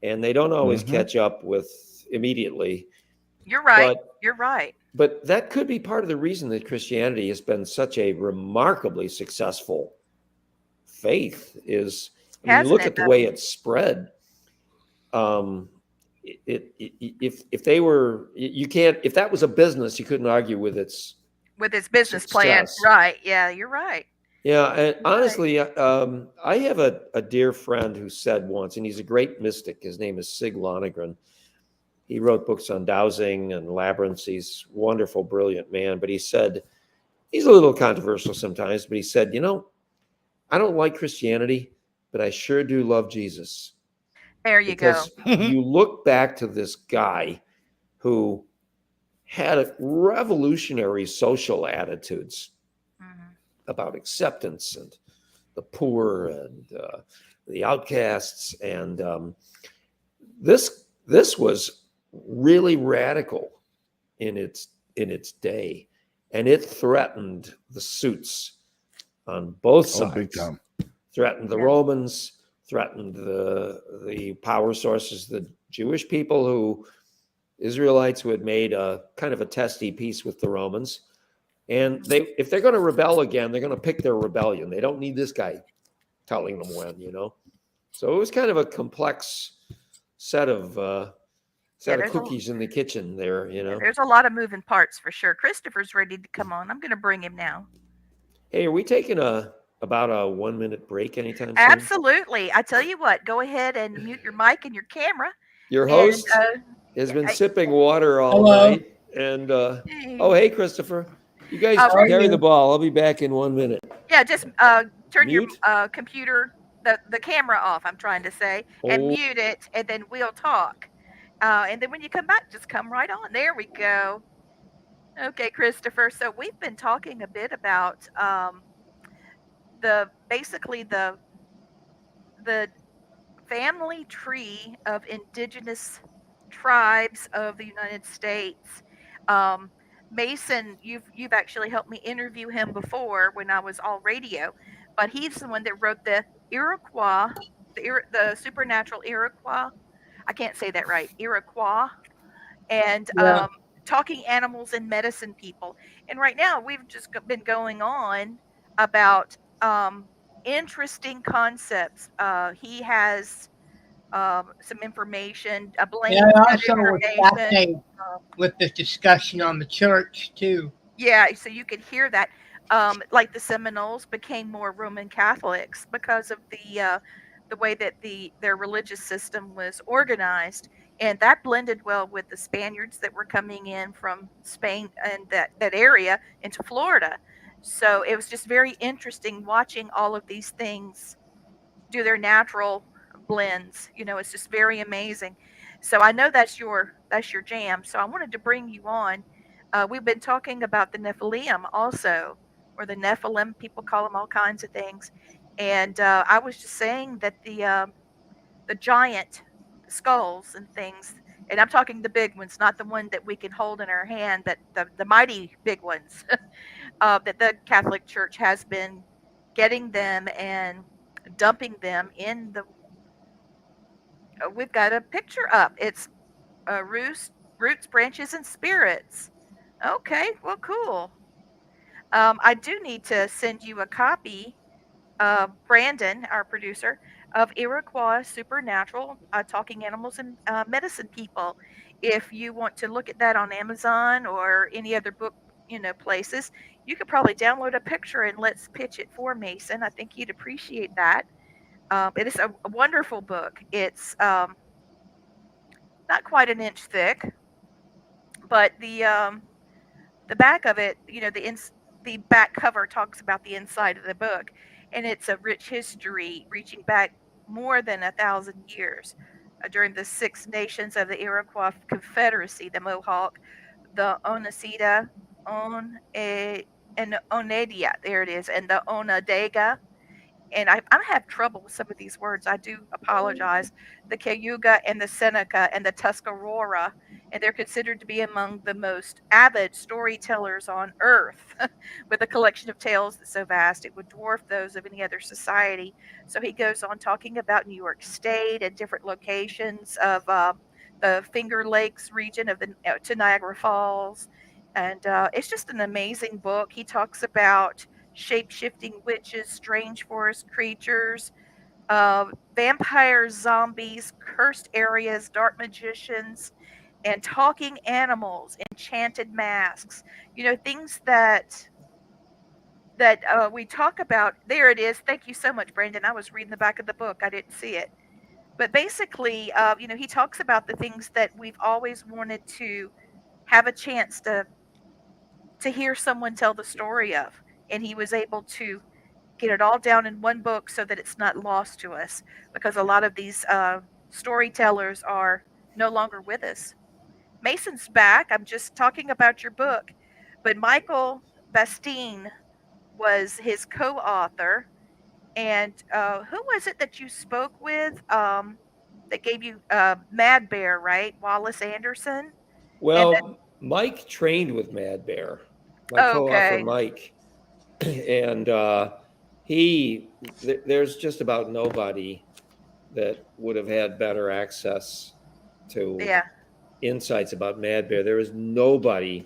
and they don't always Mm-hmm. catch up with immediately. You're right. But You're right. but that could be part of the reason that Christianity has been such a remarkably successful faith. Is, I mean, you Hasn't look it at the though? way it's spread. Um, if they were, you can't, if that was a business, you couldn't argue with its With his business plan. success. Right. Yeah, you're right. Yeah, and You're right. honestly, I have a dear friend who said once, and he's a great mystic. His name is Sig Lonergan. He wrote books on dowsing and labyrinths. He's a wonderful, brilliant man. But he said, he's a little controversial sometimes, but he said, I don't like Christianity, but I sure do love Jesus. There you go. Because you look back to this guy who had revolutionary social attitudes Mhm. about acceptance and the poor and the outcasts, and this was really radical in its day, and it threatened the suits on both Oh, big sides. time. Threatened the Yeah. Romans, threatened the power sources, the Jewish people, who Israelites who had made a kind of a testy peace with the Romans. And if they're going to rebel again, they're going to pick their rebellion. They don't need this guy telling them when. So it was kind of a complex set of Yeah, cookies in the kitchen there. there's a lot of moving parts for sure. Christopher's ready to come on. I'm going to bring him now. Hey, are we taking about a 1 minute break anytime soon? Absolutely. I tell you what, go ahead and mute your mic and your camera. Your And host has been I, sipping water all Hello. night, and hey, hey, Christopher, you guys uh, How are carry the you? ball. I'll be back in 1 minute. yeah, just turn your Mute. computer, the camera off, I'm trying to say, and Oh, mute it, and then we'll talk. And then when you come back, just come right on. There we go. Okay, Christopher. So we've been talking a bit about the basically the family tree of indigenous tribes of the United States. Um, Mason, you've actually helped me interview him before when I was all radio, but he's the one that wrote the Iroquois, the supernatural Iroquois. I can't say that right, Iroquois, and Yeah. talking animals and medicine people. And right now, we've just been going on about interesting concepts. He has some information. And I Blaine's got also was information. fascinated with this discussion on the church too. Yeah, so you could hear that. Like the Seminoles became more Roman Catholics because of the way that their religious system was organized. and that blended well with the Spaniards that were coming in from Spain and that area into Florida. So it was just very interesting watching all of these things do their natural blends. It's just very amazing. So I know that's your jam. So I wanted to bring you on. We've been talking about the Nephilim also, or the Nephilim. People call them all kinds of things. And I was just saying that the giant skulls and things, and I'm talking the big ones, not the one that we can hold in our hand, that the mighty big ones, that the Catholic Church has been getting them and dumping them in the. We've got a picture up. It's roots, branches, and spirits. Okay, well, cool. I do need to send you a copy, Brandon, our producer, of Iroquois Supernatural, Talking Animals and Medicine People. If you want to look at that on Amazon or any other book, places, you could probably download a picture and let's pitch it for Mason. I think he'd appreciate that. It is a wonderful book. It's not quite an inch thick, but the back of it, the back cover talks about the inside of the book, and it's a rich history reaching back more than 1,000 years, during the Six Nations of the Iroquois Confederacy: the Mohawk, the Oneida, and Oneida. There it is, and the Onondaga. And I have trouble with some of these words. I do apologize. The Cayuga and the Seneca and the Tuscarora, and they're considered to be among the most avid storytellers on earth, with a collection of tales that's so vast it would dwarf those of any other society. So he goes on talking about New York State and different locations of the Finger Lakes region of to Niagara Falls, and it's just an amazing book. He talks about shape shifting witches, strange forest creatures, vampires, zombies, cursed areas, dark magicians, and talking animals, enchanted masks. Things that we talk about. There it is. Thank you so much, Brandon. I was reading the back of the book. I didn't see it. But basically, he talks about the things that we've always wanted to have a chance to hear someone tell the story of, and he was able to get it all down in one book so that it's not lost to us, because a lot of these storytellers are no longer with us. Mason's back. I'm just talking about your book, but Michael Bastine was his co-author. And who was it that you spoke with, that gave you Mad Bear, right? Wallace Anderson? And then, Well, Mike trained with Mad Bear, my co-author okay, Mike, and there's just about nobody that would have had better access to yeah, insights about Mad Bear. There is nobody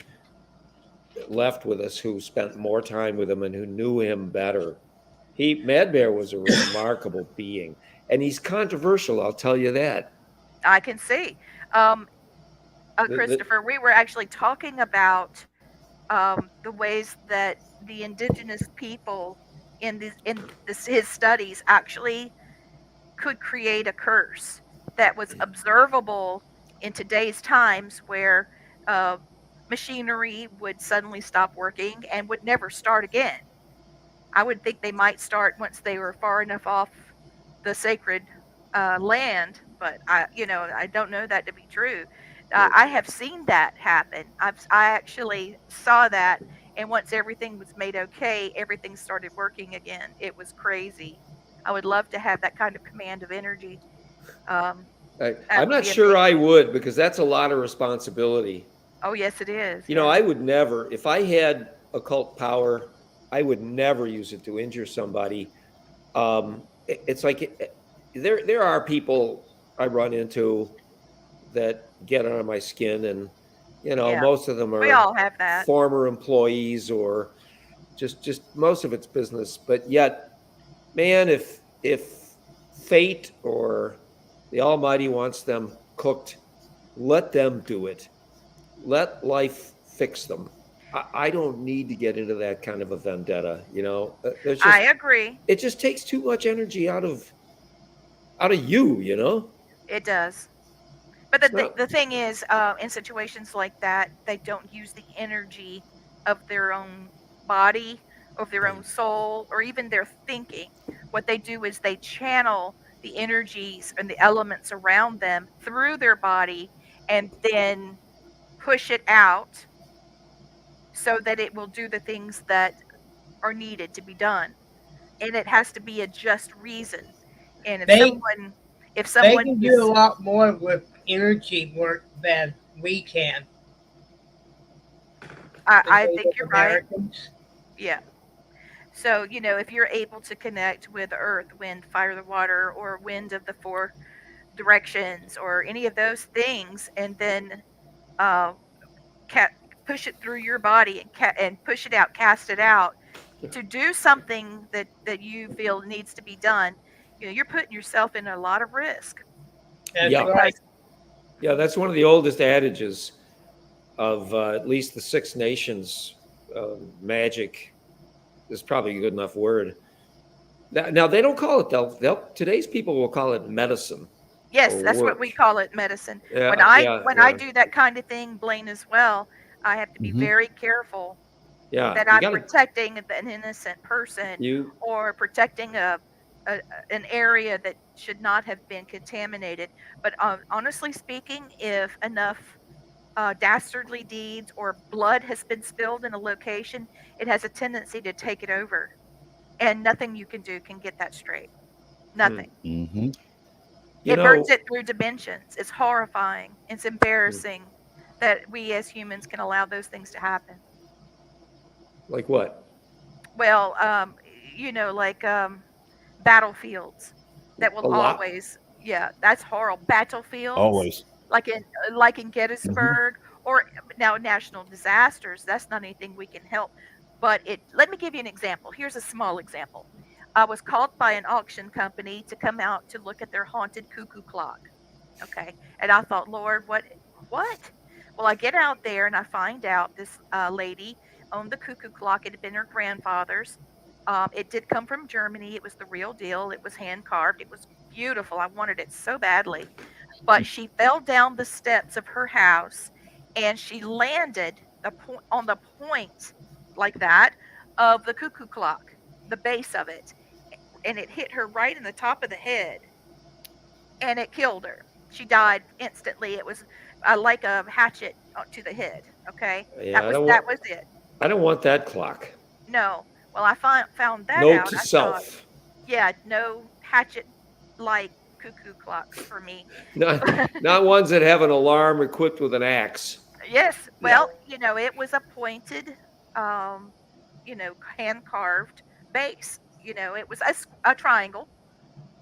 left with us who spent more time with him and who knew him better. Mad Bear was a remarkable being, and he's controversial. I'll tell you that. I can see. Um, The, Christopher, we were actually talking about the ways that the indigenous people his studies actually could create a curse that was observable in today's times, where uh, machinery would suddenly stop working and would never start again. I would think they might start once they were far enough off the sacred land, but I don't know that to be true. I have seen that happen. I actually saw that, and once everything was made okay, everything started working again. It was crazy. I would love to have that kind of command of energy. That I'm would not be sure I amazing. would, because that's a lot of responsibility. Oh yes, it is. You know, Yes. I would never, if I had occult power, I would never use it to injure somebody. It's like there are people I run into that get under my skin, and Yeah. most of them We are all have that. former employees, or just most of it's business. But yet, man, if fate or the Almighty wants them cooked, let them do it. Let life fix them. I don't need to get into that kind of a vendetta. There's I just agree. it just takes too much energy out of you. It does. But Well, the thing is, in situations like that, they don't use the energy of their own body, of their own soul, or even their thinking. What they do is they channel the energies and the elements around them through their body and then push it out so that it will do the things that are needed to be done. And it has to be a just reason. And They if they someone can do a is, lot more with energy work than we can, the I think Native you're right. Americans. Yeah. So, if you're able to connect with earth, wind, fire, the water, or wind of the four directions, or any of those things, and then uh, ca- push it through your body and push it out, cast it out to do something that you feel needs to be done, you're putting yourself in a lot of risk That's yeah, because right. yeah, that's one of the oldest adages of at least the Six Nations. Magic is probably a good enough word. Now they don't call it. Today's people will call it medicine yes, or that's what work. we call it, medicine. When Yeah, I yeah, when I yeah, do that kind of thing, Blaine, as well, I have to be Hmm. very careful yeah. that You I'm got to protecting an innocent person you or protecting a an area that should not have been contaminated. But honestly speaking, if enough dastardly deeds or blood has been spilled in a location, it has a tendency to take it over, and nothing you can do can get that straight. hmm, Nothing. Hmm. you It burns know it through dimensions. It's horrifying. It's hmm, embarrassing that we as humans can allow those things to happen. like what? Well, like battlefields that will A lot. always, yeah, that's horrible. Battlefields Always. like in Hmm. Gettysburg, or now national disasters. That's not anything we can help. But let me give you an example. Here's a small example. I was called by an auction company to come out to look at their haunted cuckoo clock. Okay. And I thought, Lord, what? Well, I get out there and I find out this lady owned the cuckoo clock. It had been her grandfather's. It did come from Germany. It was the real deal. It was hand carved. It was beautiful. I wanted it so badly. But she fell down the steps of her house and she landed on the point like that of the cuckoo clock, the base of it. And it hit her right in the top of the head and it killed her. She died instantly. It was like a hatchet to the head. Okay, Yeah, that was it. I don't want that clock. No, well, I found that Note out. to I thought, self. yeah, no hatchet like cuckoo clocks for me. Not ones that have an alarm equipped with an axe. Yes, No. well, it was a pointed, um, hand carved base. It was a triangle,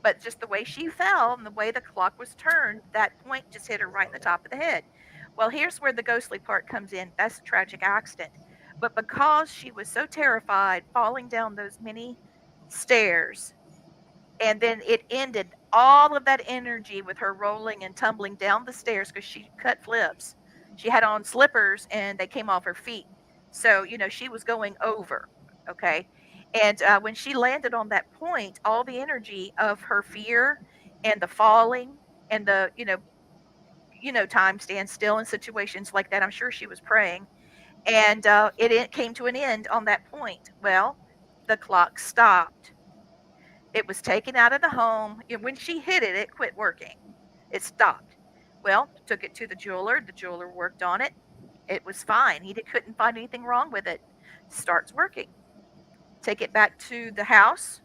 but just the way she fell and the way the clock was turned, that point just hit her right in the top of the head. Well, here's where the ghostly part comes in. That's a tragic accident. But because she was so terrified falling down those many stairs, and then it ended all of that energy with her rolling and tumbling down the stairs because she cut flips. She had on slippers and they came off her feet. So, she was going over. Okay. And when she landed on that point, all the energy of her fear and the falling and the, time stand still in situations like that. I'm sure she was praying. And it came to an end on that point. Well, the clock stopped. It was taken out of the home, and when she hit it, it quit working. It stopped. Well, took it to the jeweler. The jeweler worked on it. It was fine. Couldn't find anything wrong with it. Starts working. Take it back to the house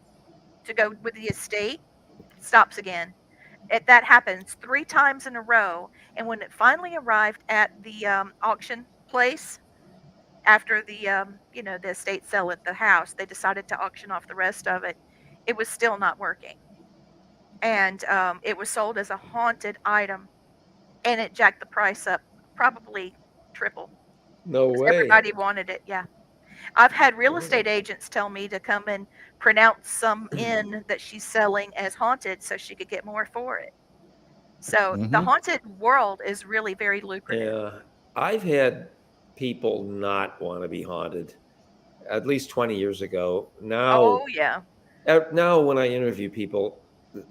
to go with the estate. Stops again. That happens 3 times in a row. And when it finally arrived at the auction place, after the estate sell at the house, they decided to auction off the rest of it. It was still not working, and it was sold as a haunted item, and it jacked the price up probably triple No because way. everybody wanted it. Yeah, I've had real estate agents tell me to come and pronounce some in that she's selling as haunted so she could get more for it. So the Hmm. haunted world is really very lucrative. Yeah. I've had people not want to be haunted at least 20 years ago. Oh yeah. Now when I interview people,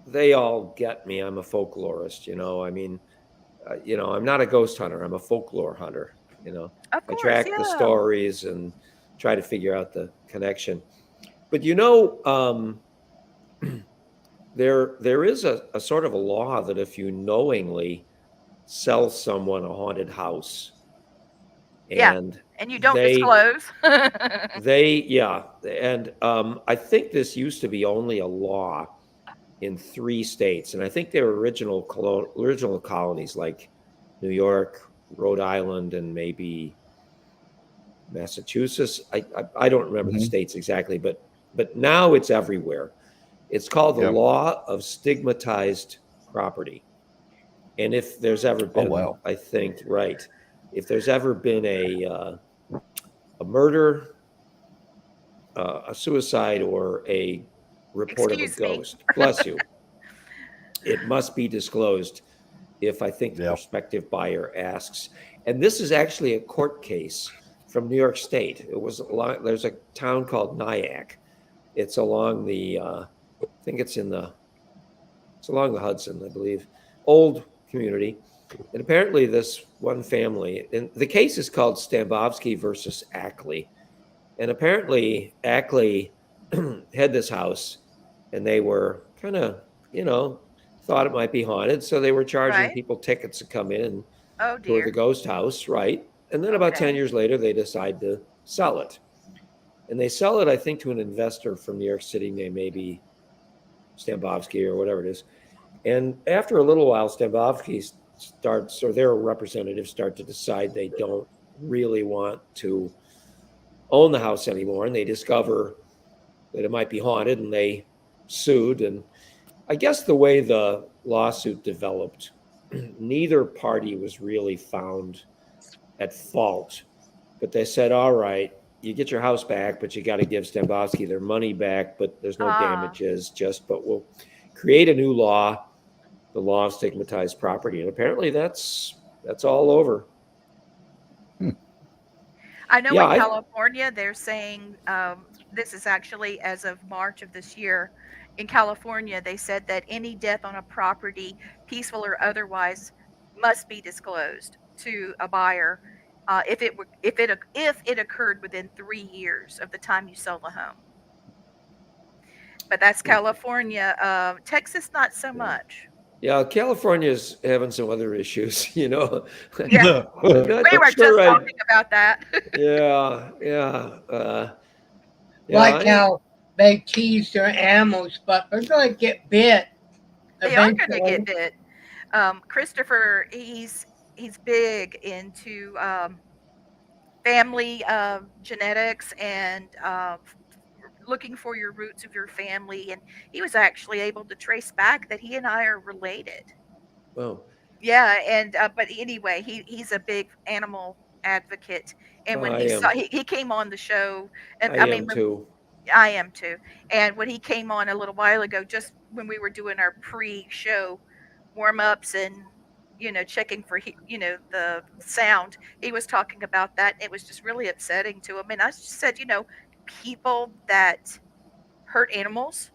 they all get me. I'm a folklorist, I mean, I'm not a ghost hunter. I'm a folklore hunter. Of I course, track the yeah. stories and try to figure out the connection. But there is a sort of a law that if you knowingly sell someone a haunted house, Yeah. and And you don't they disclose. and I think this used to be only a law in 3 states, and I think they were original colonies like New York, Rhode Island, and maybe Massachusetts. I don't remember the Mhm. states exactly, but now it's everywhere. It's called the Yep. law of stigmatized property. And if there's ever Oh, been, wow. I think, right, if there's ever been a murder, a suicide, or a report of a Excuse me. ghost, bless you, it must be disclosed if I think the Yep. prospective buyer asks. And this is actually a court case from New York State. There's a town called Nyack. It's along I think it's along the Hudson, I believe, old community. And apparently this one family, and the case is called Stambovsky versus Ackley. And apparently Ackley had this house, and they were kind of, thought it might be haunted. So they were charging Right? people tickets to come in and Oh tour the dear. ghost house, right? And then about 10 Okay. years later, they decide to sell it. And they sell it, I think, to an investor from New York City named maybe Stambovsky or whatever it is. And after a little while, Stambovsky starts, or their representatives start to decide they don't really want to own the house anymore. And they discover that it might be haunted, and they sued. And I guess the way the lawsuit developed, neither party was really found at fault. But they said, all right, you get your house back, but you got to give Stambovsky their money back, but there's no Ah. damages, but we'll create a new law, the law of stigmatized property. And apparently that's all over. I know Yeah, in California, they're saying this is actually as of March of this year. In California, they said that any death on a property, peaceful or otherwise, must be disclosed to a buyer if it occurred within 3 years of the time you sell the home. But that's California. Texas, not so much. Yeah, California's having some other issues, Yeah, I'm we not were sure just talking about that. yeah. Like I how they tease their animals, but they're going to get bit They are going to get eventually. bit. Christopher, he's big into family genetics and looking for your roots of your family, and he was actually able to trace back that he and I are related. Oh, Yeah, and but anyway, he's a big animal advocate, and when I he saw am. he came on the show, and I I mean am too. I am too. And when he came on a little while ago, just when we were doing our pre-show warm-ups and checking for the sound, he was talking about that. It was just really upsetting to him. And I just said, people that hurt animals,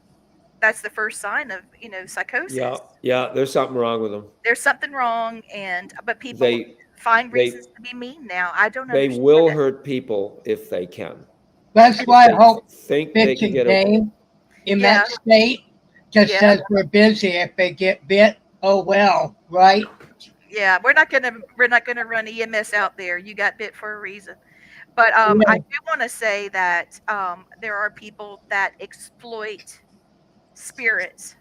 that's the first sign of Yeah, psychosis. yeah. There's something wrong with them. There's something wrong, and but people They find they reasons to be mean now. I don't they understand will it. hurt people if they can. That's If why I they hope think they Fitch can and get away. Game in Yeah, that state just yeah. says we're busy. If they get bit, oh well, right? Yeah, we're not gonna run EMS out there. You got bit for a reason. But I Yeah. do want to say that there are people that exploit spirits,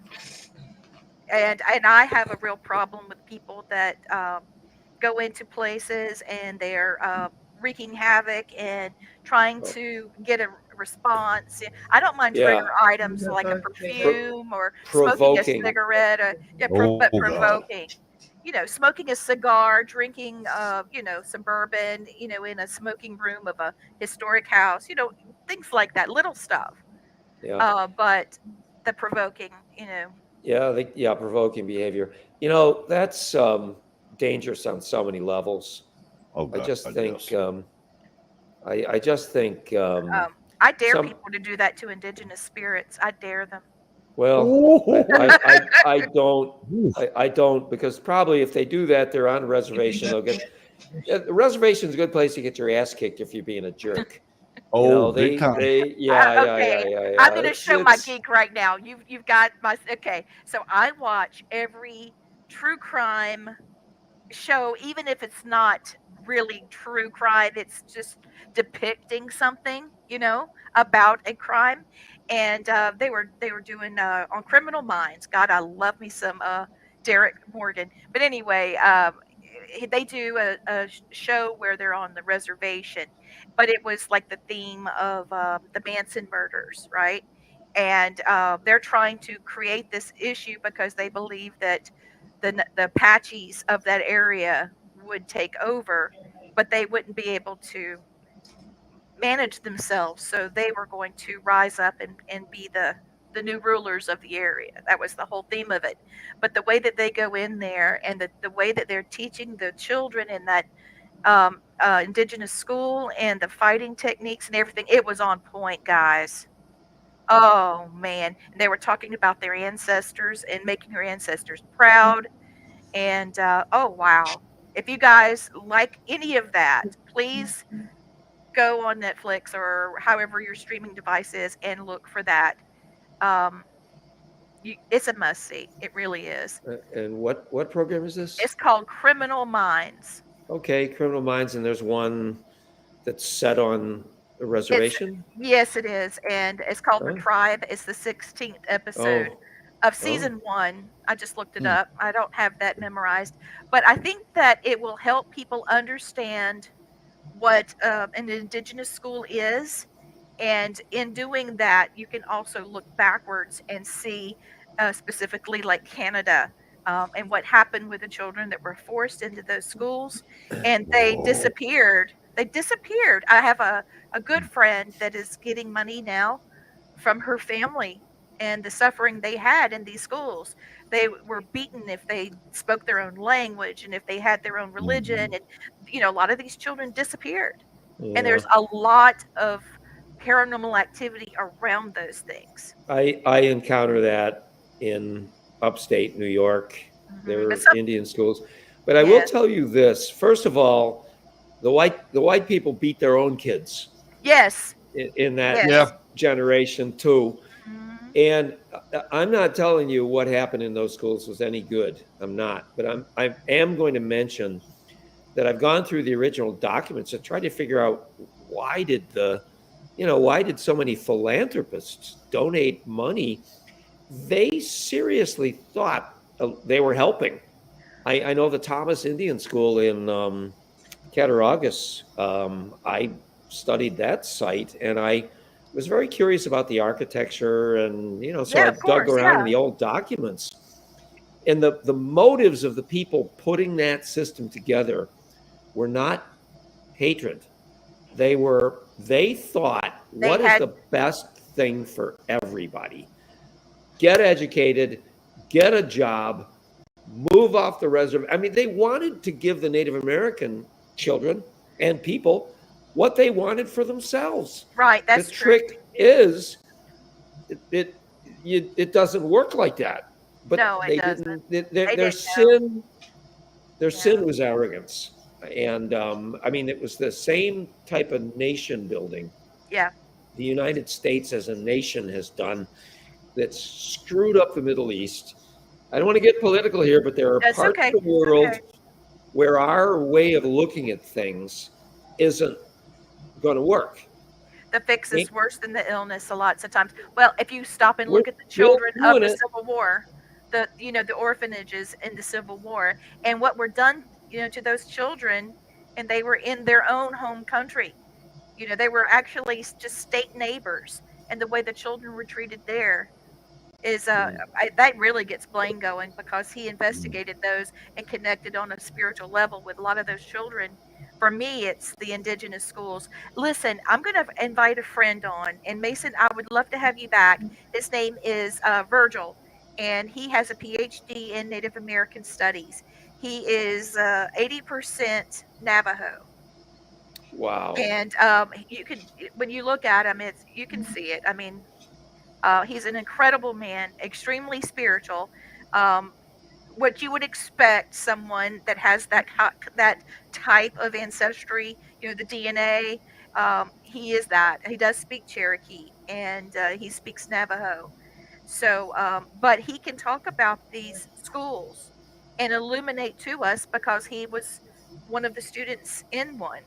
and I have a real problem with people that go into places and they're wreaking havoc and trying Oh, to get a response. I don't mind trigger yeah, items like a Pro- perfume or smoking a provoking. cigarette, yeah, Oh, but God. provoking. Smoking a cigar, drinking, some bourbon, in a smoking room of a historic house, things like that, little stuff. Yeah, But the provoking, provoking behavior. That's dangerous on so many levels. Oh, I God, just think yes. I just think I dare some people to do that to indigenous spirits. I dare them. Well, Ooh. I don't, because probably if they do that, they're on a reservation. They'll get the reservation's a good place to get your ass kicked if you're being a jerk. You know, Big time. Okay, I'm going to show my geek right now. You've got my okay. So I watch every true crime show, even if it's not really true crime, it's just depicting something, about a crime. And they were doing on Criminal Minds. God, I love me some Derek Morgan. But anyway, they do a show where they're on the reservation, but it was like the theme of the Manson murders, right? And they're trying to create this issue because they believe that the Apaches of that area would take over, but they wouldn't be able to manage themselves. So they were going to rise up and be the new rulers of the area. That was the whole theme of it. But the way that they go in there and the way that they're teaching the children in that indigenous school and the fighting techniques and everything, it was on point, guys. Oh man. And they were talking about their ancestors and making their ancestors proud and oh wow. If you guys like any of that, please go on Netflix or however your streaming device is and look for that. Um, it's a must see. It really is. And what program is this? It's called Criminal Minds. Okay, Criminal Minds, and there's one that's set on a reservation. Yes, it is, and it's called The Oh. Tribe. It's the 16th episode of season 1. I just looked it up. I don't have that memorized, but I think that it will help people understand what an indigenous school is. And in doing that, you can also look backwards and see specifically like Canada and what happened with the children that were forced into those schools and they disappeared. They disappeared. I have a good friend that is getting money now from her family and the suffering they had in these schools. They were beaten if they spoke their own language and if they had their own religion. And, a lot of these children disappeared. And Yeah. there's a lot of paranormal activity around those things. I encounter that in upstate New York. There are Indian schools. But I will tell you this. First of all, the white people beat their own kids. Yes. In that generation too. Mm-hmm. And I'm not telling you what happened in those schools was any good. I'm not. But I am going to mention that I've gone through the original documents and tried to figure out why did so many philanthropists donate money? They seriously thought they were helping. I know the Thomas Indian School in Cattaraugus. I studied that site, and I was very curious about the architecture, and so I dug around in the old documents. And the motives of the people putting that system together were not hatred. They thought, what is the best thing for everybody? Get educated, get a job, move off the reservation. I mean, they wanted to give the Native American children and people what they wanted for themselves. Right, that's true. The trick is, it doesn't work like that. But no, they doesn't. Their sin was arrogance. And I mean, it was the same type of nation building. Yeah. The United States as a nation has done that's screwed up the Middle East. I don't want to get political here, but there are parts of the world where our way of looking at things isn't going to work. The fix is worse than the illness lots of times. Well, if you stop and look at the children of the Civil War, the orphanages in the Civil War, and what were done, to those children, and they were in their own home country. They were actually just state neighbors, and the way the children were treated there is that really gets Blaine going because he investigated those and connected on a spiritual level with a lot of those children. For me, it's the indigenous schools. Listen, I'm going to invite a friend on, and Mason, I would love to have you back. His name is Virgil, and he has a PhD in Native American Studies. He is 80% Navajo. Wow. And you can, when you look at him, you can see it. I mean, He's an incredible man, extremely spiritual. Um, what you would expect someone that has that type of ancestry, the DNA. He is that. He does speak Cherokee and he speaks Navajo. So, but he can talk about these schools and illuminate to us because he was one of the students in one,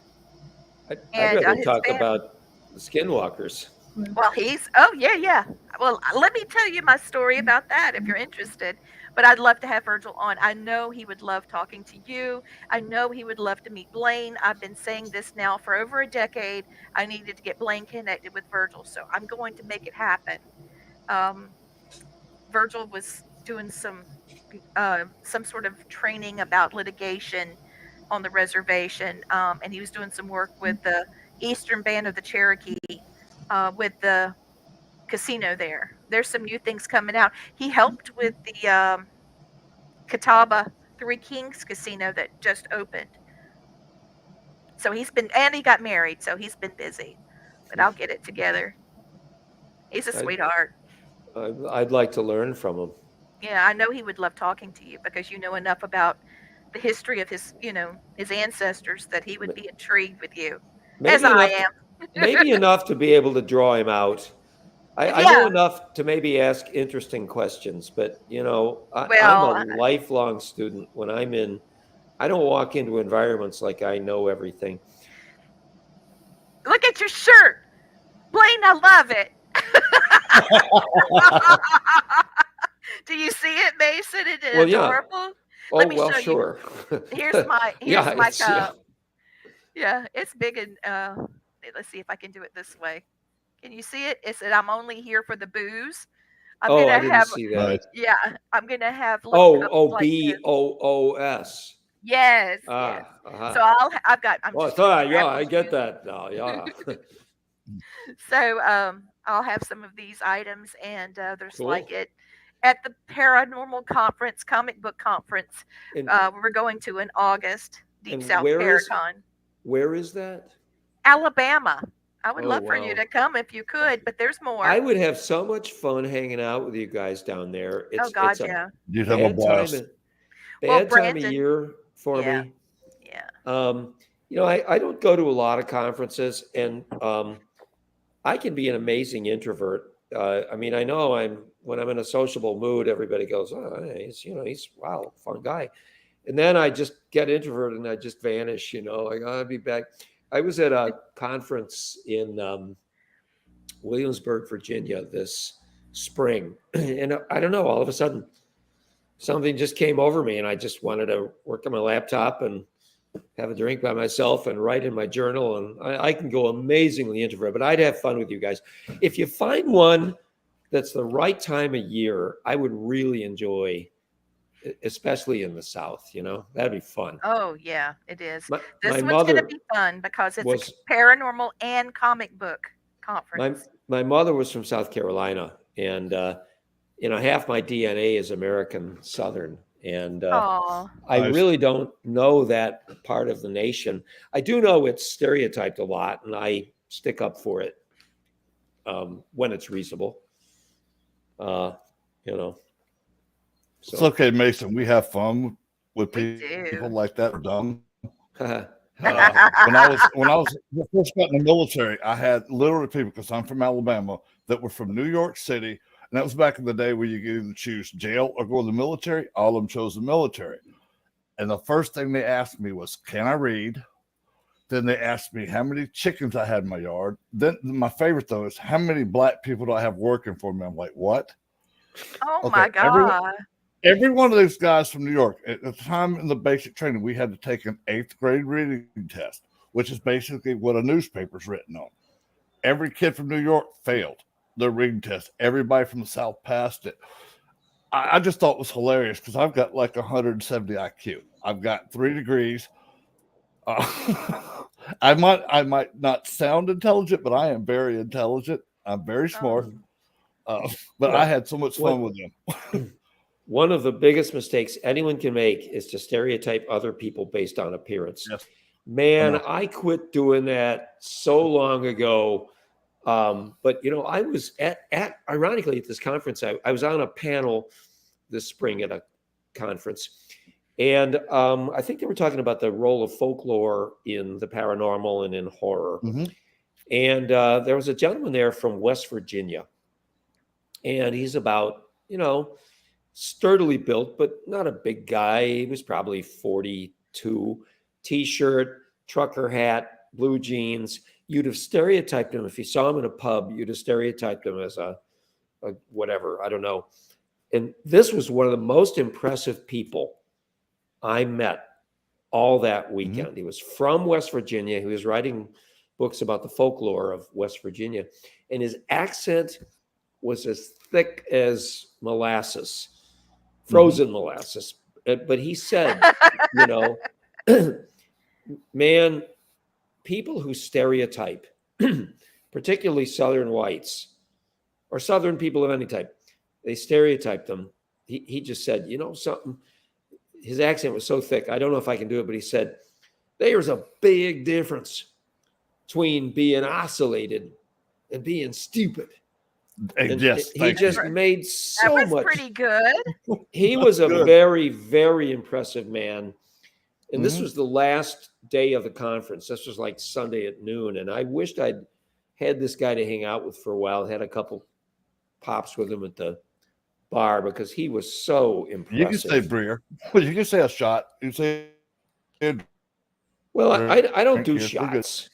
I'd and rather his talk family. about the skinwalkers. Well, oh yeah, yeah. Well, let me tell you my story about that if you're interested. But I'd love to have Virgil on. I know he would love talking to you. I know he would love to meet Blaine. I've been saying this now for over a decade. I needed to get Blaine connected with Virgil, so I'm going to make it happen. Um, Virgil was doing some sort of training about litigation on the reservation, and he was doing some work with the Eastern Band of the Cherokee, with the casino there. There's some new things coming out. He helped with the Catawba Three Kings Casino that just opened. So and he got married, so he's been busy. But I'll get it together. He's a I'd, sweetheart. I'd like to learn from them. Yeah, I know he would love talking to you because you know enough about the history of his ancestors that he would be intrigued with you, as Maybe I enough, am. maybe enough to be able to draw him out. I know Yeah, enough to maybe ask interesting questions, but I'm a well, lifelong student. I don't walk into environments like I know everything. look at your shirt, Blaine. I love it. Do you see it, Mason? Isn't it Well, yeah. adorable? Oh, Let me well, show you. sure. Here's my Yeah, cup. Yeah, it's big and let's see if I can do it this way. Can you see it? It said I'm only here for the booze. I'm Oh, I gonna didn't have see that. Right. Yeah, I'm gonna have little cups like this. BOOS. Yes, yes. Uh-huh. So I'm Oh, just using sorry, yeah, I apple get juice. that now. Yeah. So I'll have some of these items, and there's Cool. like it at the paranormal conference, comic book conference. And We're going to in August, Deep and South Paracon, where is that? Alabama. I would Oh, love for you wow. to come if you could, but there's more. I would have so much fun hanging out with you guys down there. Oh It's God, a yeah. You'd have a bad time blast. Well, bad time of Brandon, year for yeah, me. yeah. I don't go to a lot of conferences, and I can be an amazing introvert. I know when I'm in a sociable mood, everybody goes, "Oh, he's wow, fun guy," and then I just get introverted and I just vanish. Like I'll be back. I was at a conference in Williamsburg, Virginia, this spring, and I don't know. All of a sudden, something just came over me, and I just wanted to work on my laptop and have a drink by myself and write in my journal. And I can go amazingly introverted, but I'd have fun with you guys. If you find one that's the right time of year, I would really enjoy, especially in the South, that'd be fun. Oh yeah, it is. My, This my one's gonna mother be fun because it's was, a paranormal and comic book my, conference. my mother was from South Carolina, and, half my DNA is American Southern. And Oh, I Nice. really don't know that part of the nation. I do know it's stereotyped a lot, and I stick up for it when it's reasonable. It's So okay, Mason. We have fun with we people do. like that are dumb. When I was first got in the military, I had literally people, because I'm from Alabama, that were from New York City, and that was back in the day where you could either choose jail or go to the military. All of them chose the military, and the first thing they asked me was, "Can I read?" Then they asked me how many chickens I had in my yard. Then my favorite though is how many black people do I have working for me? I'm like, what? Oh Okay, my God. every one of those guys from New York, at the time in the basic training, we had to take an 8th grade reading test, which is basically what a newspaper's written on. Every kid from New York failed their reading test. Everybody from the South passed it. I just thought it was hilarious because I've got like 170 IQ. I've got 3 degrees. I might not sound intelligent, but I am very intelligent. I'm very smart. But I had so much fun with them. one of the biggest mistakes anyone can make is to stereotype other people based on appearance. Yes. Man, I quit doing that so long ago. But I was ironically at this conference. I was on a panel this spring at a conference, and I think they were talking about the role of folklore in the paranormal and in horror. Mm-hmm. And there was a gentleman there from West Virginia, and he's about sturdily built, but not a big guy. He was probably 42, t-shirt, trucker hat, blue jeans. You'd have stereotyped him if you saw him in a pub. You'd have stereotyped him as a whatever, I don't know. And this was one of the most impressive people I met all that weekend. Mm-hmm. He was from West Virginia. He was writing books about the folklore of West Virginia, and his accent was as thick as molasses, frozen molasses. But he said, man, people who stereotype, particularly Southern whites or Southern people of any type, they stereotype them. He just said, something. His accent was so thick. I don't know if I can do it, but he said, there's a big difference between being isolated and being stupid. And yes, he just made so that was much. Pretty good. He was a very, very impressive man. And this Mm-hmm. was the last day of the conference. This was like Sunday at noon. And I wished I'd had this guy to hang out with for a while. Had a couple pops with him at the bar because he was so impressive. You can say beer. You can say a shot. You can say. Well, I don't do shots.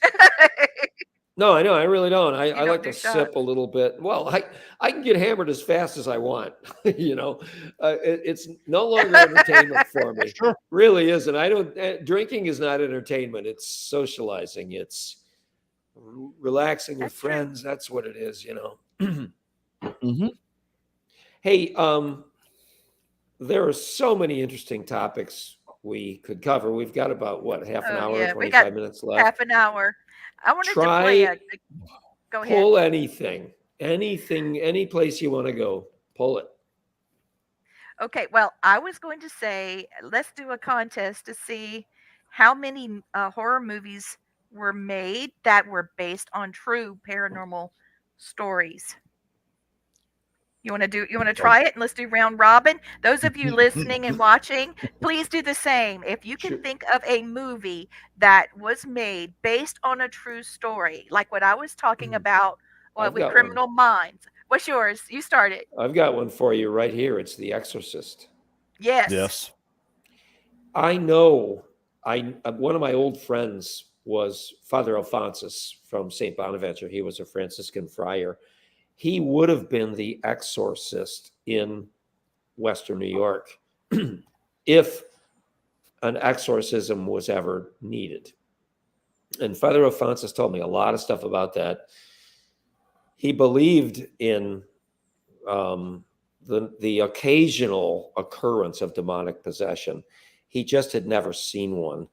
No, I know. I really don't. I like to sip a little bit. Well, I can get hammered as fast as I want. It's no longer entertainment for me. Sure. Really isn't. Drinking is not entertainment. It's socializing. It's relaxing with friends. True. That's what it is, Mm-hmm. Hey, there are so many interesting topics we could cover. We've got about half an hour, 25 minutes left. Half an hour. I wanted to play go ahead. Pull anything, any place you want to go, pull it. Okay, well, I was going to say, let's do a contest to see how many horror movies were made that were based on true paranormal stories. You want to try it? And let's do round robin. Those of you listening and watching, please do the same. If you can think of a movie that was made based on a true story, like what I was talking about with Criminal Minds. What's yours? You started. I've got one for you right here. It's The Exorcist. Yes. I know. One of my old friends was Father Alphonsus from St. Bonaventure. He was a Franciscan friar. He would have been the exorcist in Western New York if an exorcism was ever needed. And Father Alphonsus told me a lot of stuff about that. He believed in the occasional occurrence of demonic possession. He just had never seen one.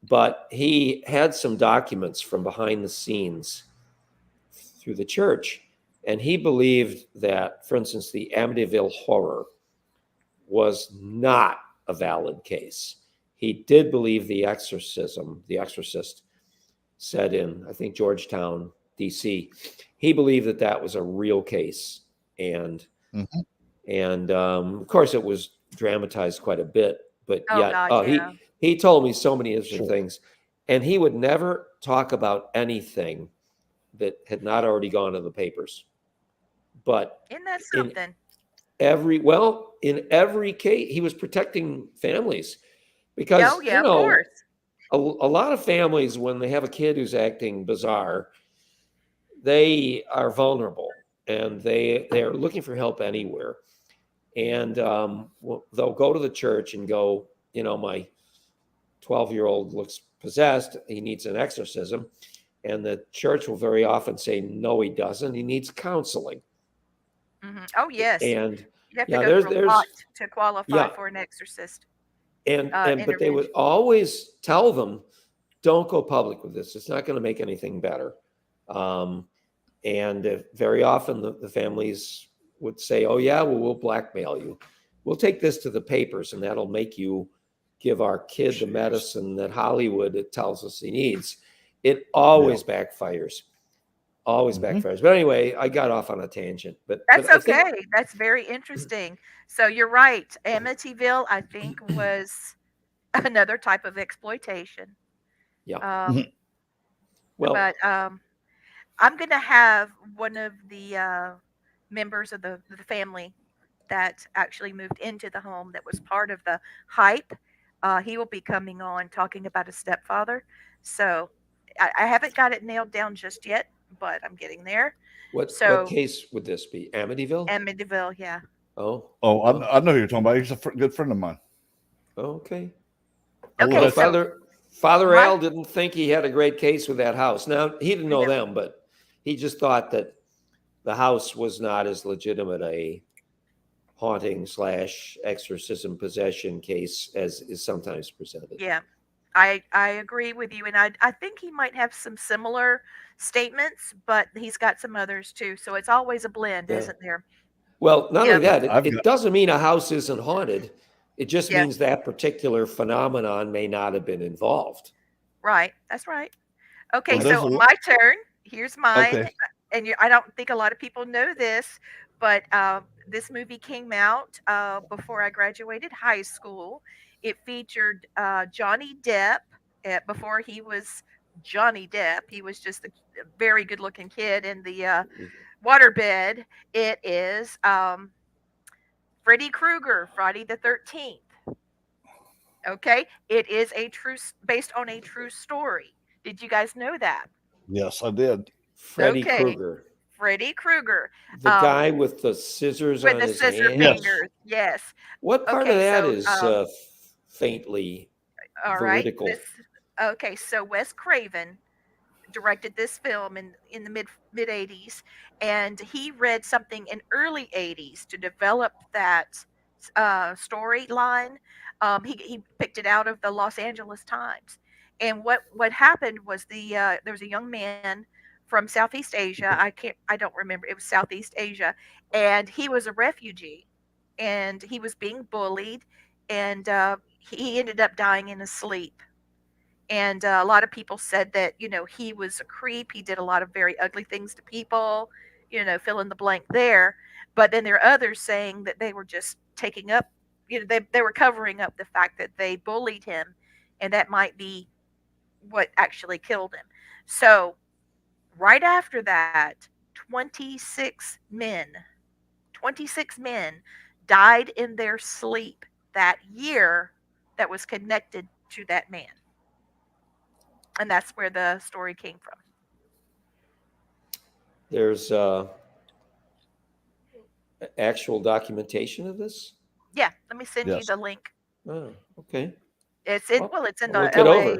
But he had some documents from behind the scenes through the church. And he believed that, for instance, the Amityville Horror was not a valid case. He did believe the exorcist set in, I think, Georgetown, D.C. He believed that was a real case. And of course, it was dramatized quite a bit. But he told me so many interesting things. And he would never talk about anything that had not already gone to the papers. But isn't that something? In every case, he was protecting families because of course. A lot of families, when they have a kid who's acting bizarre, they are vulnerable and they are looking for help anywhere. And they'll go to the church and go, my 12-year-old looks possessed. He needs an exorcism. And the church will very often say, no, he doesn't. He needs counseling. Mm-hmm. Oh, yes. And you have to go through a lot to qualify for an exorcist. But they would always tell them, don't go public with this. It's not going to make anything better. Very often the families would say, oh, yeah, well, we'll blackmail you. We'll take this to the papers and that'll make you give our kid the medicine that Hollywood tells us he needs. It always backfires. Always backfires. But anyway, I got off on a tangent. But That's I think okay. That's very interesting. So you're right. Amityville, I think, was another type of exploitation. yeah. Um, Well, but I'm going to have one of the members of the family that actually moved into the home that was part of the hype. He will be coming on talking about his stepfather. So I haven't got it nailed down just yet, but I'm getting there. what So case would this be? Amityville? Amityville, yeah. Oh, Oh, well, I know who you're talking about. He's a good friend of mine. okay. I Okay, love so that. Father my Al didn't think he had a great case with that house. Now, he didn't know no, them, but he just thought that the house was not as legitimate a haunting / exorcism possession case as is sometimes presented. yeah, I agree with you, and I think he might have some similar statements, but he's got some others too. So it's always a blend, Yeah. isn't there? Well, not only Yep. that, I've it got doesn't mean a house isn't haunted. It just Yeah. means that particular phenomenon may not have been involved. Right. That's right. Okay, well. There's so a my turn. Here's mine, okay. and I don't think a lot of people know this, but this movie came out before I graduated high school. It featured Johnny Depp before he was Johnny Depp. He was just a very good-looking kid in the waterbed. It is Freddy Krueger, Friday the 13th. Okay, it is based on a true story. Did you guys know that? Yes, I did. Freddy Okay, Krueger, Freddy Krueger, the guy with the scissors with on the his scissor hand. Yes. fingers. Yes. What part of Okay, that so is faintly all right. veridical? Okay, so Wes Craven directed this film in the mid 80s, and he read something in early 80s to develop that storyline. He picked it out of the Los Angeles Times, and what happened was there was a young man from Southeast Asia. I don't remember. It was Southeast Asia, and he was a refugee, and he was being bullied, and he ended up dying in his sleep. And a lot of people said that, he was a creep. He did a lot of very ugly things to people, fill in the blank there. But then there are others saying that they were just taking up, they were covering up the fact that they bullied him, and that might be what actually killed him. So right after that, 26 men, 26 men died in their sleep that year that was connected to that man. And that's where the story came from. There's actual documentation of this? Yeah, let me send you Yes. the link. Oh, okay. It's in I'll the look it LA over.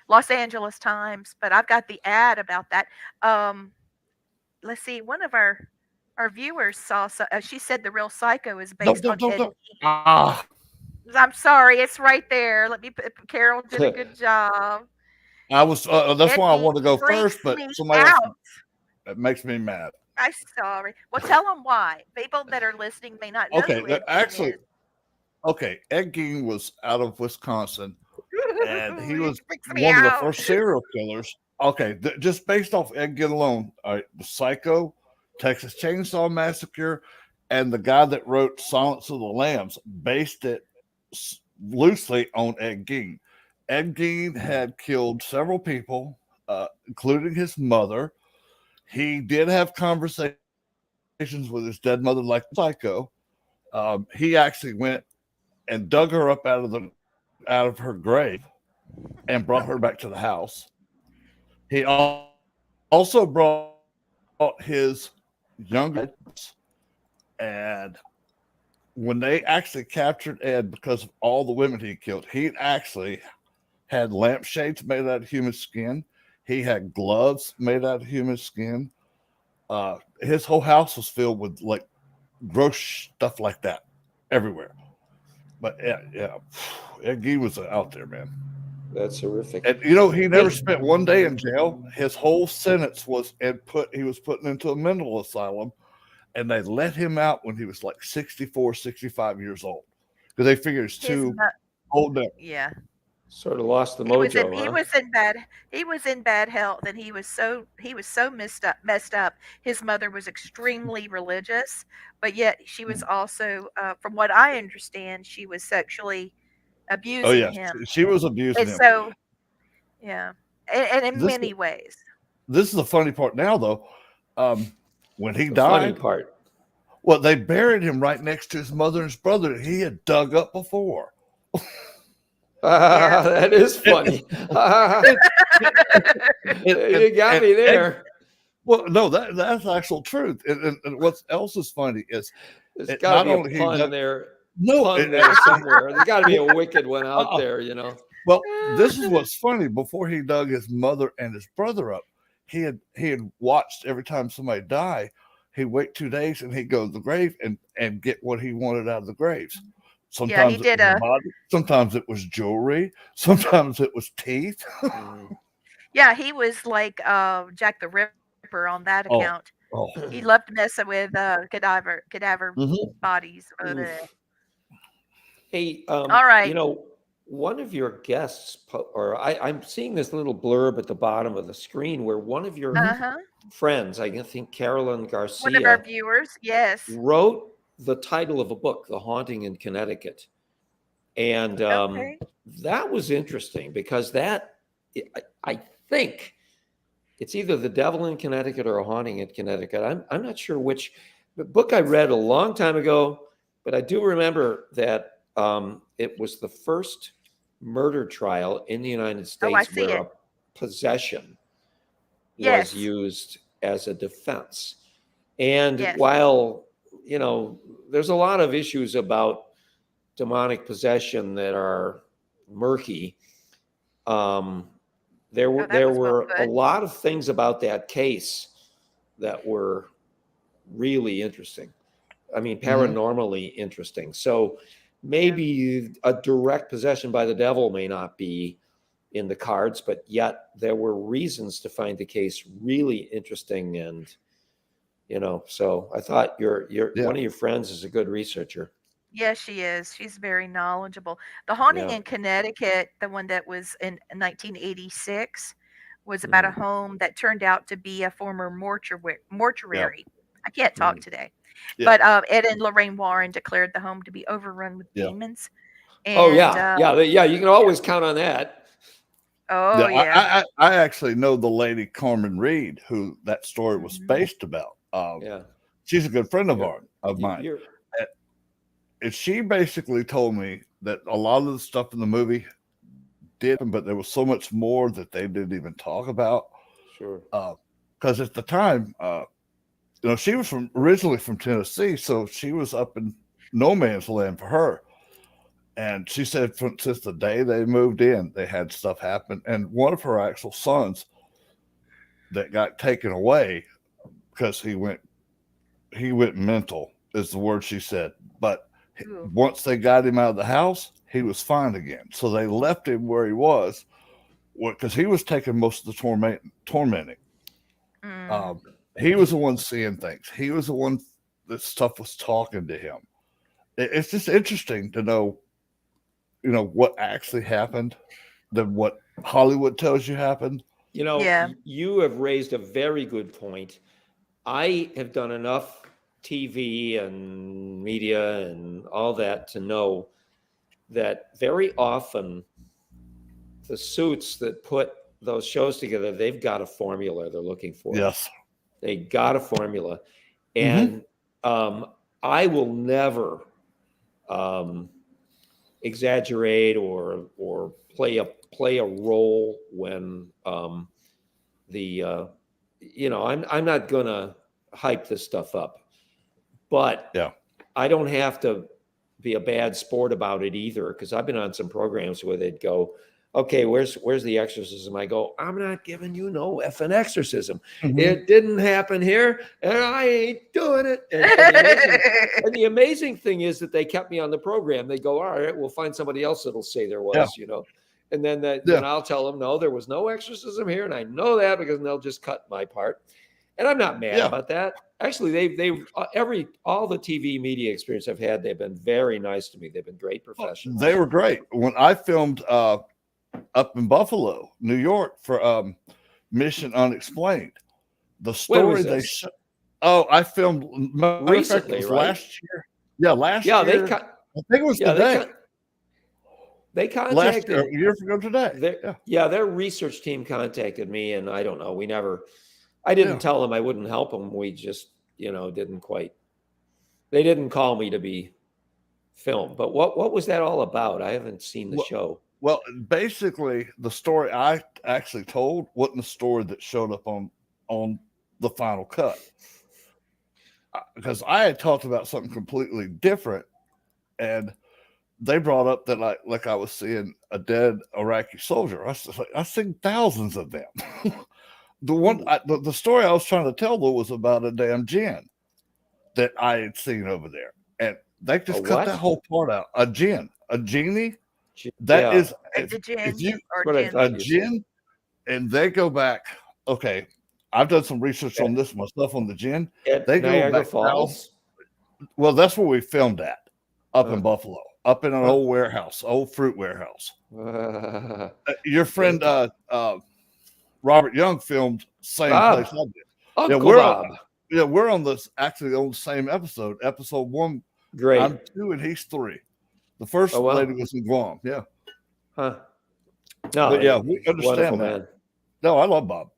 Los Angeles Times, but I've got the ad about that. Let's see, one of our viewers saw she said the real Psycho is based on Ed. Don't. Ah, I'm sorry, it's right there. Let me put Carol did a good job. I was. That's Ed why I wanted to go freaks first, but me somebody else. out. It makes me mad. I'm sorry. Well, tell them why. People that are listening may not know Okay, who Ed actually, is. okay. Ed Gein was out of Wisconsin, and he It was freaks me one of the out. first serial killers. Okay, just based off Ed Gein alone, the Psycho, Texas Chainsaw Massacre, and the guy that wrote Silence of the Lambs based it loosely on Ed Gein. Ed Gein had killed several people, including his mother. He did have conversations with his dead mother, like Psycho. He actually went and dug her up out of her grave and brought her back to the house. He also brought his younger, and when they actually captured Ed because of all the women he killed, he actually had lampshades made out of human skin. He had gloves made out of human skin. His whole house was filled with like gross stuff like that everywhere. But yeah, Ed Gein was out there, man. That's horrific. And he never spent one day in jail. His whole sentence was he was put into a mental asylum, and they let him out when he was like 64, 65 years old. Because they figured it's His too mo- old now. yeah. Sort of lost the He was in mojo, he huh? was in bad he was in bad health, and he was so messed up. His mother was extremely religious, but yet she was also, from what I understand, she was sexually Oh abusing yeah, him. she was abusing And him. so, yeah, and in This many ways. this is the funny part now though. When he The funny died, part. well, they buried him right next to his mother and his brother that he had dug up before. Yeah. That is funny. You got me there. Well, no, that's actual truth. And what else is funny is There's it got to not be a only he pun dug, there. no, Pun it there actually, somewhere. There's got to be a wicked one out uh-uh. there, you know. Well, this is what's funny. Before he dug his mother and his brother up, he had watched every time somebody die, he'd wait 2 days and he'd go to the grave and get what he wanted out of the graves. Yeah, he Sometimes it did was a a body, sometimes it was jewelry, sometimes it was teeth. Mm. yeah, he was like, Jack the Ripper on that Oh, account. oh, He loved messing with, cadaver mhm. bodies. Oof. Hey, Alright. one of your guests, or I'm seeing this little blurb at the bottom of the screen where one of your Uh-huh. friends, I think Carolyn One of our Garcia, viewers, yes. wrote the title of a book, The Haunting in Connecticut. And Okay. that was interesting because I think it's either The Devil in Connecticut or A Haunting in Connecticut. I'm not sure which. The book I read a long time ago, but I do remember that it was the first murder trial in the United Oh, I States see where it. a possession was Yes. used as a defense. And Yes. while, there's a lot of issues about demonic possession that are murky, there Oh, were that there was well were a put. lot of things about that case that were really interesting. I mean, paranormally interesting. So maybe a direct possession by the devil may not be in the cards, but yet there were reasons to find the case really interesting. And, so I thought your Yeah. one of your friends is a good researcher. Yes, she is. She's very knowledgeable. The Haunting Yeah. in Connecticut, the one that was in 1986, was about a home that turned out to be a former mortuary. I can't talk today. Yeah. But Ed and Lorraine Warren declared the home to be overrun with Yeah. demons. Oh And yeah. You can always count on that. oh yeah. I actually know the lady Carmen Reed, who that story was Mhm. based about. Yeah. She's a good friend of You're- mine. you're- And she basically told me that a lot of the stuff in the movie did, but there was so much more that they didn't even talk about. Sure. Because at the time, she was originally from Tennessee, so she was up in no man's land for her. And she said since the day they moved in, they had stuff happen. And one of her actual sons that got taken away because he went mental is the word she said. But Ooh. once they got him out of the house, he was fine again. So they left him where he was because he was taking most of the tormenting. He was the one seeing things. He was the one that stuff was talking to him. It's just interesting to know, what actually happened than what Hollywood tells you happened. Yeah. You have raised a very good point. I have done enough TV and media and all that to know that very often the suits that put those shows together, they've got a formula they're looking for. Yes. They got a formula. And I will never exaggerate or play a role when I'm not gonna hype this stuff up, but I don't have to be a bad sport about it either, because I've been on some programs where they'd go, okay, where's the exorcism? I go, I'm not giving you no effing exorcism. It didn't happen here, and I ain't doing it. And the amazing thing is that they kept me on the program. They go, all right, we'll find somebody else that'll say there was, And then then I'll tell them, no, there was no exorcism here, and I know that because they'll just cut my part. And I'm not mad about that. Actually, all the TV media experience I've had, they've been very nice to me. They've been great professionals. They were great. When I filmed up in Buffalo, New York, for Mission Unexplained. The When was story they this? I filmed. Matter of fact, it Recently, was right? last year. Yeah, last Yeah, year. I think it was today. They Last year, contacted a year ago today. their research team contacted me, and I don't know. I didn't Yeah. tell them I wouldn't help them. We just, they didn't call me to be filmed. But what was that all about? I haven't seen the show. Well, basically, the story I actually told wasn't the story that showed up on the final cut, because I had talked about something completely different, and they brought up that I was seeing a dead Iraqi soldier. I was like, I've seen thousands of them. The story I was trying to tell though was about a damn jinn that I had seen over there, and they just cut that whole part out. A genie. That is if you a jinn, and they go back. Okay, I've done some research on this myself on the jinn. They go Niagara back Falls. Well, that's where we filmed at, up in Buffalo, up in an old warehouse, old fruit warehouse. Your friend Robert Young filmed same place I did. Uncle Bob. We're on this actually on the same episode. Episode 1. Great. I'm 2 and he's 3. The first lady was in Guam. Yeah. Huh. No, but yeah, we understand that. Man. No, I love Bob.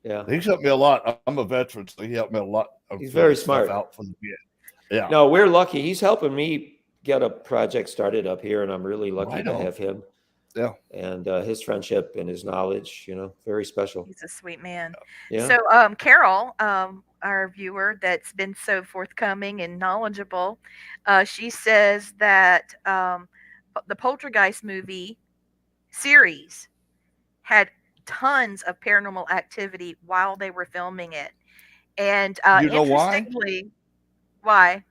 Yeah. He's helped me a lot. I'm a veteran, so he helped me a lot. He's very smart. Out for the yeah. No, we're lucky. He's helping me get a project started up here, and I'm really lucky to have him. Yeah. And his friendship and his knowledge, very special. He's a sweet man. Yeah. So, Carol, our viewer that's been so forthcoming and knowledgeable, she says that the Poltergeist movie series had tons of paranormal activity while they were filming it. And you know interestingly, why?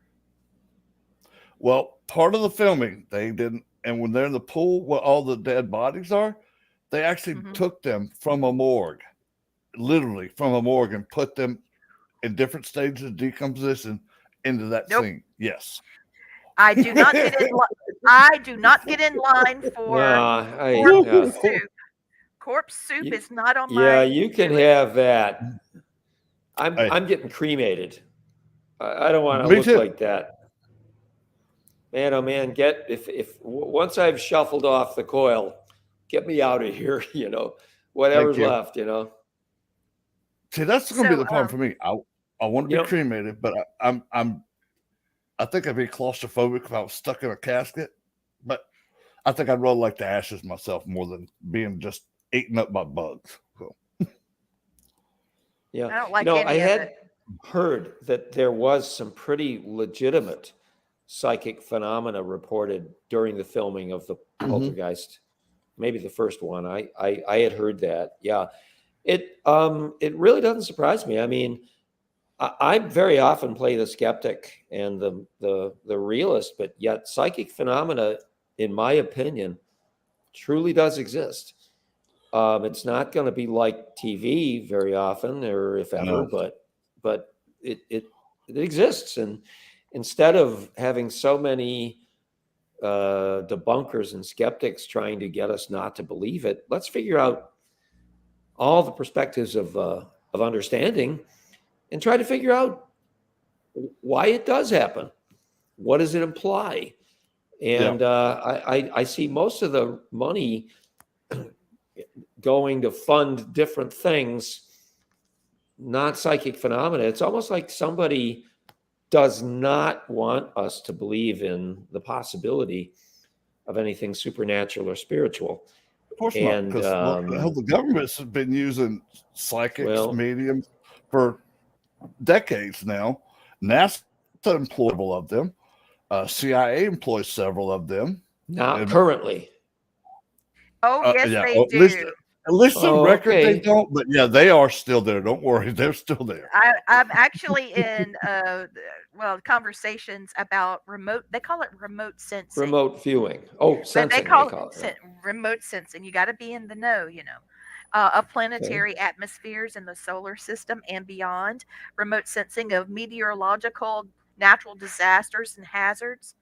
Well, part of the filming they didn't, and when they're in the pool where all the dead bodies are, they actually took them from a morgue, literally from a morgue, and put them in different stages of decomposition into that scene. Yes. I do not get in. I do not get in line for corpse soup. Corpse soup is not on my. Yeah, you can have that. I'm getting cremated. I don't want to look like that. Man, oh man, if once I've shuffled off the coil, get me out of here. Whatever's left. See, that's going to be the problem for me. I want to be cremated, but I think I'd be claustrophobic if I was stuck in a casket. But I think I'd rather like the ashes myself more than being just eaten up by bugs. So. Yeah, I don't like I had heard that there was some pretty legitimate psychic phenomena reported during the filming of the Poltergeist, maybe the first one. I had heard that. Yeah, it really doesn't surprise me. I mean, I very often play the skeptic and the realist, but yet psychic phenomena, in my opinion, truly does exist. It's not going to be like TV very often, or if ever, but it exists. And instead of having so many debunkers and skeptics trying to get us not to believe it, let's figure out all the perspectives of understanding and try to figure out why it does happen. What does it imply? And I see most of the money going to fund different things, not psychic phenomena. It's almost like somebody does not want us to believe in the possibility of anything supernatural or spiritual. Of course not, because the government's been using psychics, mediums for decades now. NASA employs several of them. CIA employs several of them. Not currently. Oh, yes, they do. At least on record they don't, but yeah, they are still there. Don't worry, they're still there. I'm actually in conversations about remote. They call it remote sensing. Remote viewing. Oh, sensing. They call it remote sensing. You got to be in the know, of planetary atmospheres in the solar system and beyond. Remote sensing of meteorological, natural disasters and hazards,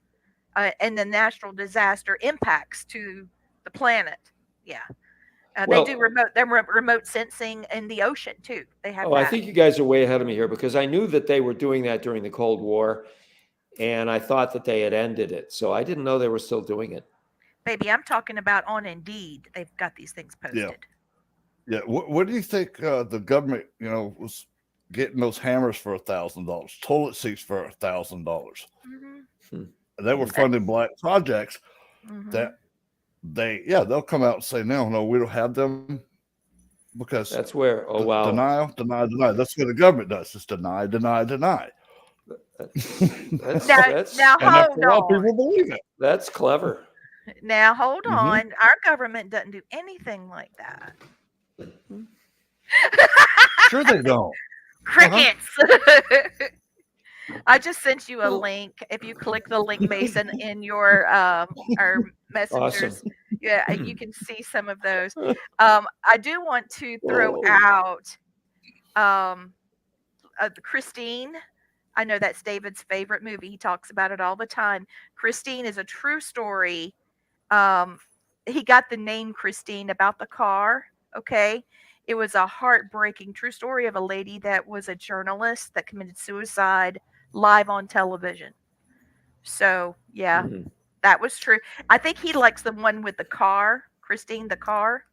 and the natural disaster impacts to the planet. Yeah. They do Well, remote sensing in the ocean too. They have I that. think you guys are way ahead of me here because I knew that they were doing that during the Cold War, and I thought that they had ended it. So I didn't know they were still doing it. Baby, I'm talking about on Indeed. They've got these things Yeah. posted. Yeah. What do you think the government, was getting those hammers for $1,000, toilet seats for $1,000? Mm-hmm. They were funding black projects Mm-hmm. that they'll come out and say, no, we don't have them because That's where, oh, wow. denial. That's what the government does. It's deny. That's, Now, that's, now And that's hold a lot of on. people believe it. that's clever. Now hold Mhm. on. Our government doesn't do anything like that. Sure they don't. Crickets. I just sent you a Well- link. If you click the link, Mason, in your our messengers, Awesome. yeah, you can see some of those. I do want to throw out Christine. I know that's David's favorite movie. He talks about it all the time. Christine is a true story. Um, he got the name Christine about the car. Okay. It was a heartbreaking true story of a lady that was a journalist that committed suicide live on television. So, yeah, Mhm. that was true. I think he likes the one with the car, Christine the car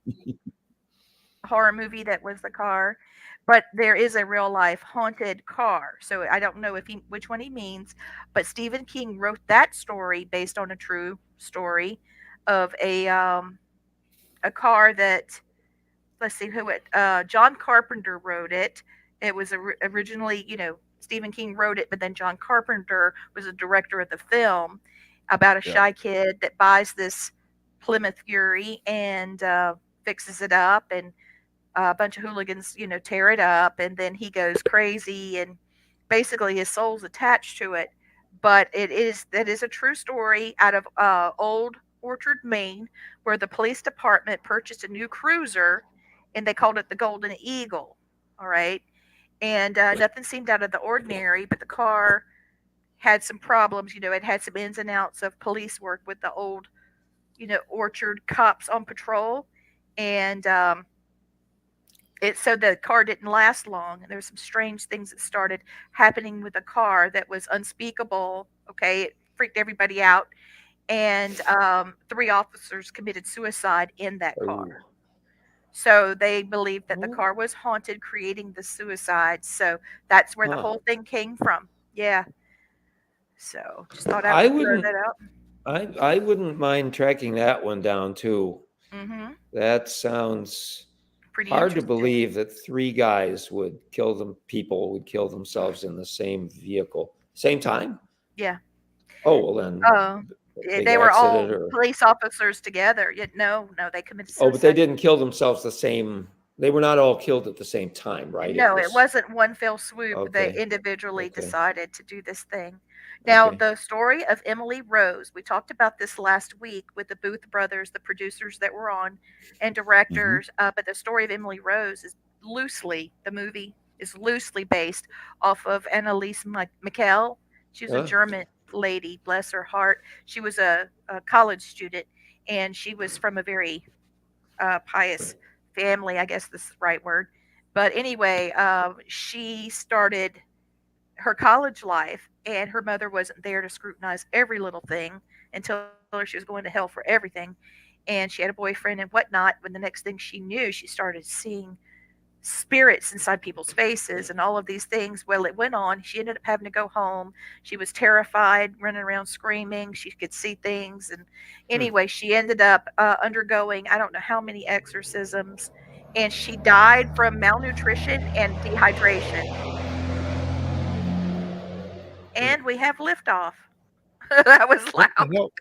horror movie that was the car. But there is a real life haunted car. So I don't know which one he means, but Stephen King wrote that story based on a true story of a car that, let's see who it John Carpenter wrote it. It was originally, Stephen King wrote it, but then John Carpenter was the director of the film about a Yeah. shy kid that buys this Plymouth Fury and fixes it up, and a bunch of hooligans, tear it up, and then he goes crazy, and basically his soul's attached to it. But that is a true story out of Old Orchard, Maine, where the police department purchased a new cruiser, and they called it the Golden Eagle. All right, and nothing seemed out of the ordinary, but the car had some problems. It had some ins and outs of police work with the old, Orchard cops on patrol, and so the car didn't last long, and there were some strange things that started happening with the car that was unspeakable. Okay, it freaked everybody out, and 3 officers committed suicide in that car. Oh. So they believed that the Oh. car was haunted, creating the suicide. So that's where the Huh. whole thing came from. Yeah. So just thought I I would throw wouldn't. that out. I wouldn't mind tracking that one down too. Mm-hmm. That sounds Pretty hard to interesting. believe that 3 guys people would kill themselves in the same vehicle, same time. Yeah. Oh, well then, big They were all accident or police officers together. No, they committed oh, but they suicide. didn't kill themselves the same. They were not all killed at the same time, right? No, it wasn't one fell swoop. They Okay. individually Okay. decided to do this thing. Now, Okay. the story of Emily Rose, we talked about this last week with the Booth brothers, the producers that were on, and directors. But the story of Emily Rose the movie is loosely based off of Annalise Michel. She was a Huh? German lady, bless her heart. She was a college student, and she was from a very pious family, I guess this is the right word. But anyway, she started her college life, and her mother wasn't there to scrutinize every little thing and tell her she was going to hell for everything. And she had a boyfriend and whatnot. When the next thing she knew, she started seeing spirits inside people's faces and all of these things. Well, it went on. She ended up having to go home. She was terrified, running around screaming. She could see things. And anyway, she ended up undergoing, I don't know how many exorcisms, and she died from malnutrition and dehydration. And we have liftoff. That was What the loud. hell?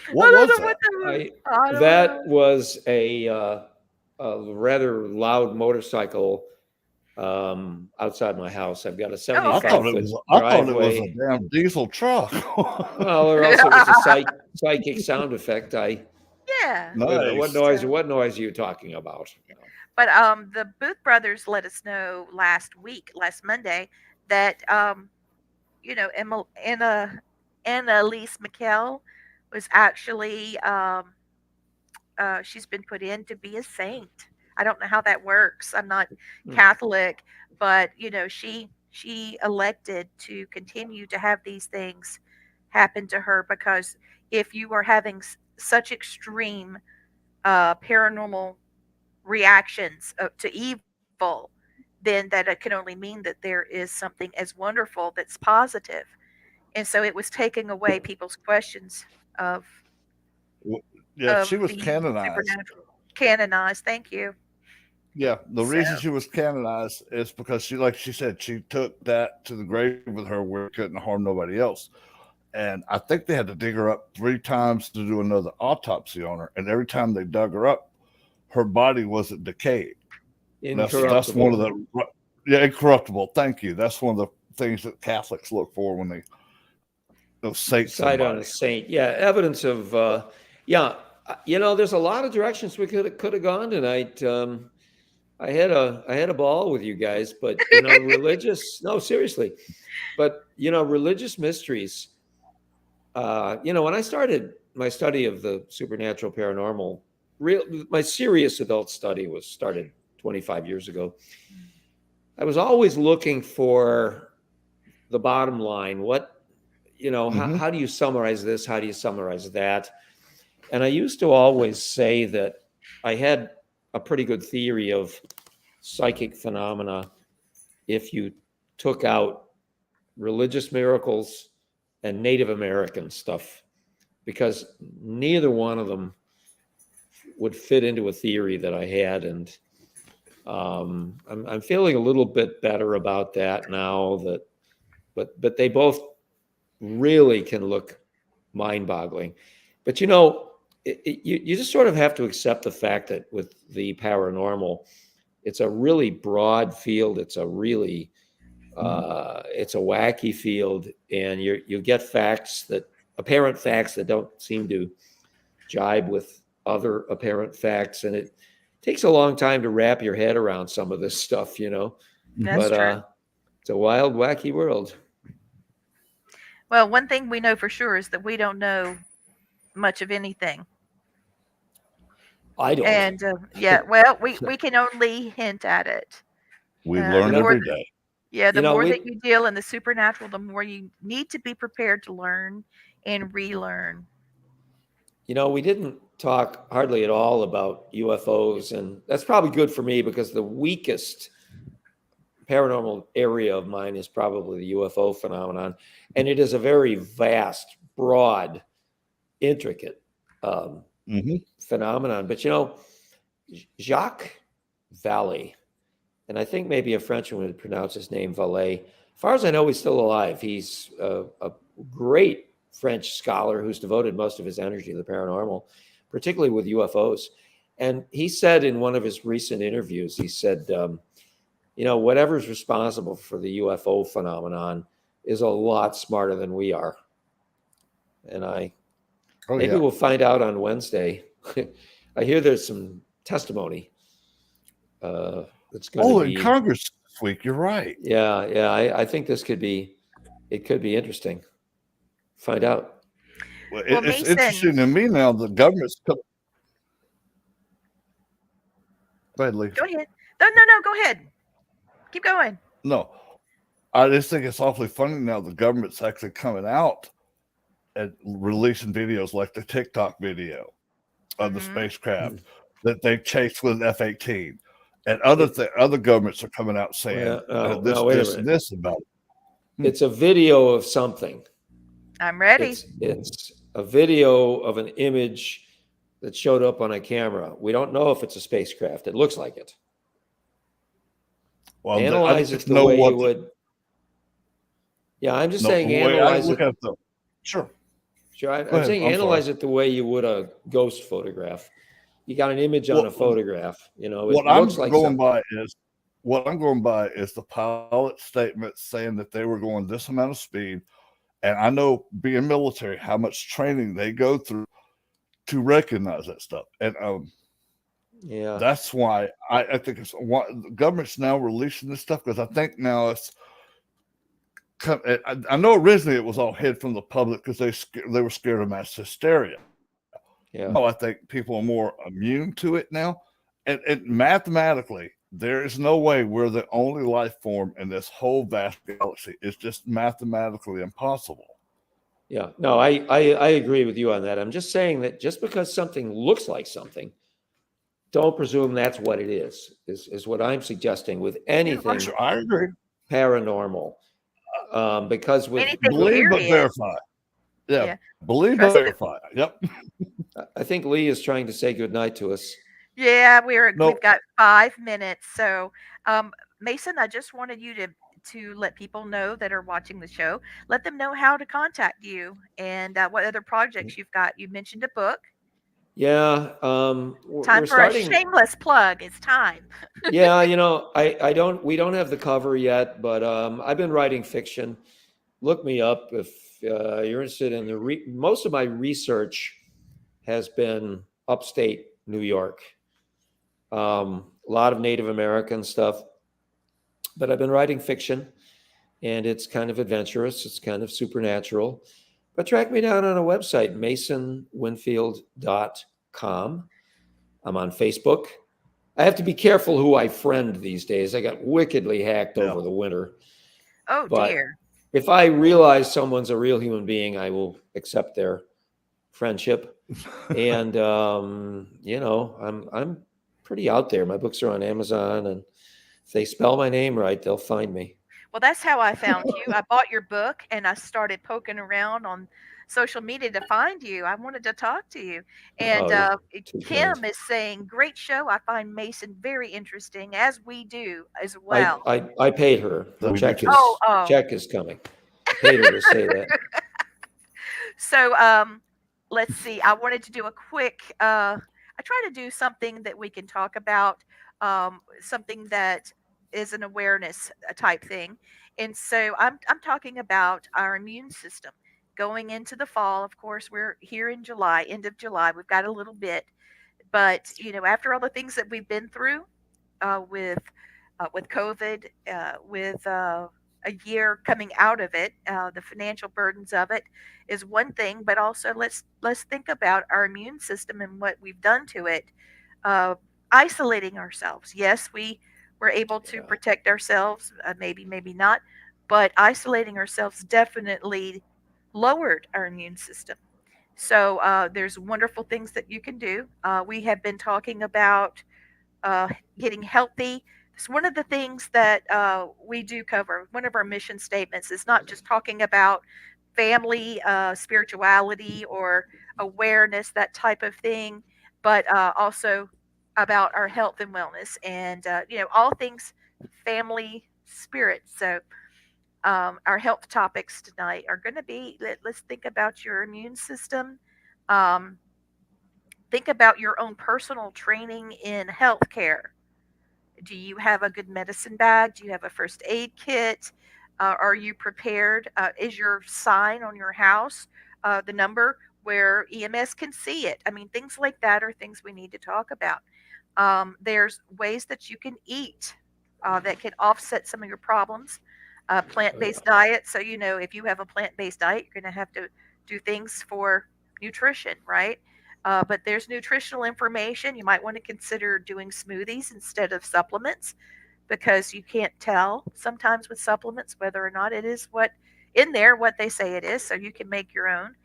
I What don't was know what that? that was. I I don't that know. was a rather loud motorcycle outside my house. I've got a Oh, okay. 75-foot I thought it was driveway. a damn diesel truck. Well, or else it was a psychic sound effect. Yeah. Wait a minute, Nice. what noise are you talking about? But the Booth brothers let us know last Monday, that Annalise Michel was actually she's been put in to be a saint. I don't know how that works. I'm not Hmm. Catholic, but she elected to continue to have these things happen to her because if you are having such extreme paranormal reactions to evil, then that it can only mean that there is something as wonderful that's positive. And so it was taking away people's questions of W- Yeah, she was the canonized. supernatural. Canonized, thank you. Yeah, the So reason she was canonized is because she, like she said, she took that to the grave with her where it couldn't harm nobody else. And I think they had to dig her up 3 times to do another autopsy on her. And every time they dug her up, her body wasn't decayed. That's one of Incorruptible. the incorruptible. Thank you. That's one of the things that Catholics look for when they saint Decide on somebody. a saint. Yeah, evidence of yeah. There's a lot of directions we could have gone tonight. I had a ball with you guys, but religious. No, seriously, but religious mysteries. When I started my study of the supernatural paranormal, my serious adult study was started 25 years ago. I was always looking for the bottom line. What, how do you summarize this? How do you summarize that? And I used to always say that I had a pretty good theory of psychic phenomena if you took out religious miracles and Native American stuff, because neither one of them would fit into a theory that I had. And I'm feeling a little bit better about that now. But they both really can look mind-boggling. But you just sort of have to accept the fact that with the paranormal, it's a really broad field. It's a really it's a wacky field, and you get apparent facts that don't seem to jibe with other apparent facts, and it takes a long time to wrap your head around some of this stuff, that's But true. it's a wild, wacky world. Well, one thing we know for sure is that we don't know much of anything. I don't. And well, we can only hint at it. We The learn more every day. the more that We you deal in the supernatural, the more you need to be prepared to learn and relearn. we didn't talk hardly at all about UFOs, and that's probably good for me because the weakest paranormal area of mine is probably the UFO phenomenon, and it is a very vast, broad, intricate phenomenon. But Jacques Vallée, and I think maybe a Frenchman would pronounce his name Vallée. As far as I know, he's still alive. He's a great French scholar who's devoted most of his energy to the paranormal, particularly with UFOs. And he said in one of his recent interviews, he said, whatever's responsible for the UFO phenomenon is a lot smarter than we are. And maybe we'll find out on Wednesday. I hear there's some testimony. That's going to be in Congress this week. You're right. Yeah. I think it could be interesting. Find out. Well, Well, it's Mason, interesting to me now. The government's Go ahead, Lee. go ahead. No, go ahead. Keep going. No, I just think it's awfully funny now. The government's actually coming out and releasing videos like the TikTok video of the spacecraft that they chased with an F-18, and other governments are coming out saying this about it. It's a video of something. I'm ready. It's a video of an image that showed up on a camera. We don't know if it's a spacecraft. It looks like it. Well, analyze it the way you would. Yeah, I'm just saying analyze it. Sure. I'm saying analyze it the way you would a ghost photograph. You got an image on a photograph. What I'm going by is the pilot's statement saying that they were going this amount of speed. And I know, being military, how much training they go through to recognize that stuff. And that's why I think the government's now releasing this stuff, because I think now it's. I know originally it was all hid from the public because they were scared of mass hysteria, Yeah. No, I think people are more immune to it now. And mathematically, there is no way we're the only life form in this whole vast galaxy. It's just mathematically impossible. Yeah. No, I agree with you on that. I'm just saying that just because something looks like something, don't presume that's what it is what I'm suggesting with anything Sure, I agree. paranormal. Because with Anything, Believe but period. verify. Yeah, Yeah. believe but Trust it. verify. Yep. I think Lee is trying to say goodnight to us. Yeah, No, we've got 5 minutes. So, um, Mason, I just wanted you to let people know that are watching the show. Let them know how to contact you and what other projects you've got. You mentioned a book. Yeah. Time We're for a starting. shameless plug. It's time. Yeah, we don't have the cover yet, but I've been writing fiction. Look me up if you're interested in most of my research has been upstate New York. A lot of Native American stuff, but I've been writing fiction, and it's kind of adventurous. It's kind of supernatural. But track me down on a website, masonwinfield.com. I'm on Facebook. I have to be careful who I friend these days. I got wickedly hacked yeah. over the winter. Oh But dear. if I realize someone's a real human being, I will accept their friendship. And I'm pretty out there. My books are on Amazon, and if they spell my name right, they'll find me. Well, that's how I found you. I bought your book and I started poking around on social media to find you. I wanted to talk to you. And Oh, you're too kind. Kim is saying, great show. I find Mason very interesting, as we do as I well. I paid her. The We do check too. is Oh. check is coming. Paid her to say that. So let's see. I wanted to do a quick, I try to do something that we can talk about, something that is an awareness type thing. And so I'm talking about our immune system going into the fall. Of course, we're here in July, end of July. We've got a little bit, but after all the things that we've been through, with COVID, with a year coming out of it, the financial burdens of it is one thing, but also let's think about our immune system and what we've done to it. Uh, Isolating ourselves. Yes, we were able to Yeah. protect ourselves, maybe not, but isolating ourselves definitely lowered our immune system. So there's wonderful things that you can do. We have been talking about uh, getting healthy. It's one of the things that we do cover. One of our mission statements is not just talking about family, spirituality, or awareness, that type of thing, but also about our health and wellness and, all things family spirit. So, our health topics tonight are going to be let's think about your immune system. Um, think about your own personal training in healthcare. Do you have a good medicine bag? Do you have a first aid kit? Are you prepared? Is your sign on your house the number where EMS can see it? I mean, things like that are things we need to talk about. There's ways that you can eat that can offset some of your problems. Plant based diet. So, if you have a plant based diet, you're going to have to do things for nutrition, right? But there's nutritional information. You might want to consider doing smoothies instead of supplements because you can't tell sometimes with supplements whether or not it is what in there what they say it is. So you can make your own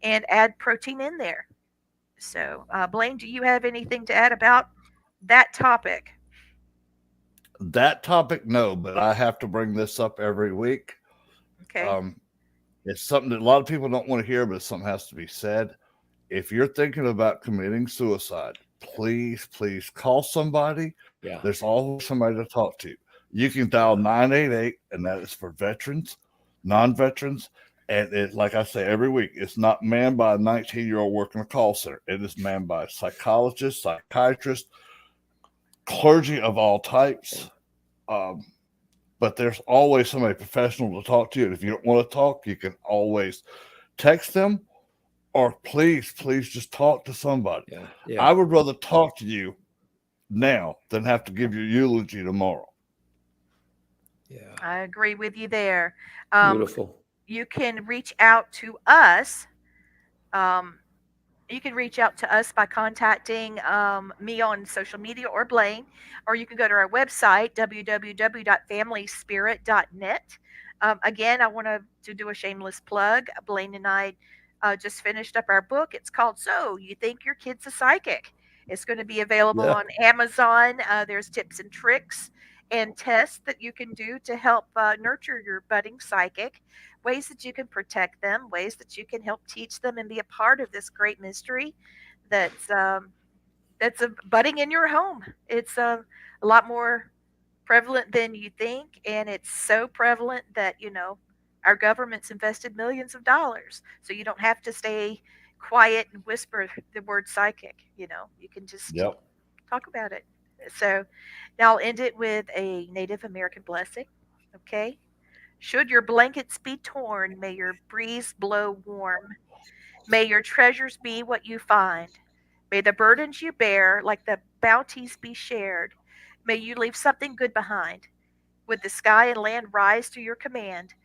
and add protein in there. So, Blaine, do you have anything to add about that topic? That topic, no, but I have to bring this up every week. Okay. Um, it's something that a lot of people don't want to hear, but something has to be said. If you're thinking about committing suicide, please, please call somebody. Yeah. There's always somebody to talk to. You can dial 988, and that is for veterans, non-veterans. And like I say every week, it's not manned by a 19-year-old working a call center. It is manned by psychologists, psychiatrists, clergy of all types. But there's always somebody professional to talk to you. And if you don't want to talk, you can always text them or please just talk to somebody. Yeah. I would rather talk to you now than have to give your eulogy tomorrow. Yeah. I agree with you there. Beautiful. You can reach out to us. Um, You can reach out to us by contacting me on social media or Blaine, or you can go to our website, www.familyspirit.net. Again, I want to do a shameless plug. Blaine and I just finished up our book. It's called So You Think Your Kid's a Psychic. It's going to be available Yeah. on Amazon. There's tips and tricks and tests that you can do to help nurture your budding psychic, ways that you can protect them, ways that you can help teach them and be a part of this great mystery that's budding in your home. It's a lot more prevalent than you think, and it's so prevalent that our government's invested millions of dollars, so you don't have to stay quiet and whisper the word psychic. You can just Yep. talk about it. So now I'll end it with a Native American blessing. Okay. Should your blankets be torn, may your breeze blow warm. May your treasures be what you find. May the burdens you bear, like the bounties, be shared. May you leave something good behind. Would the sky and land rise to your command?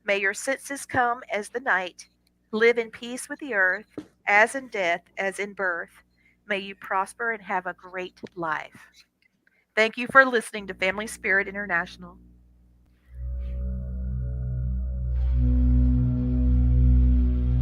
May your senses come as the night. Live in peace with the earth, as in death, as in birth. May you prosper and have a great life. Thank you for listening to Family Spirit International.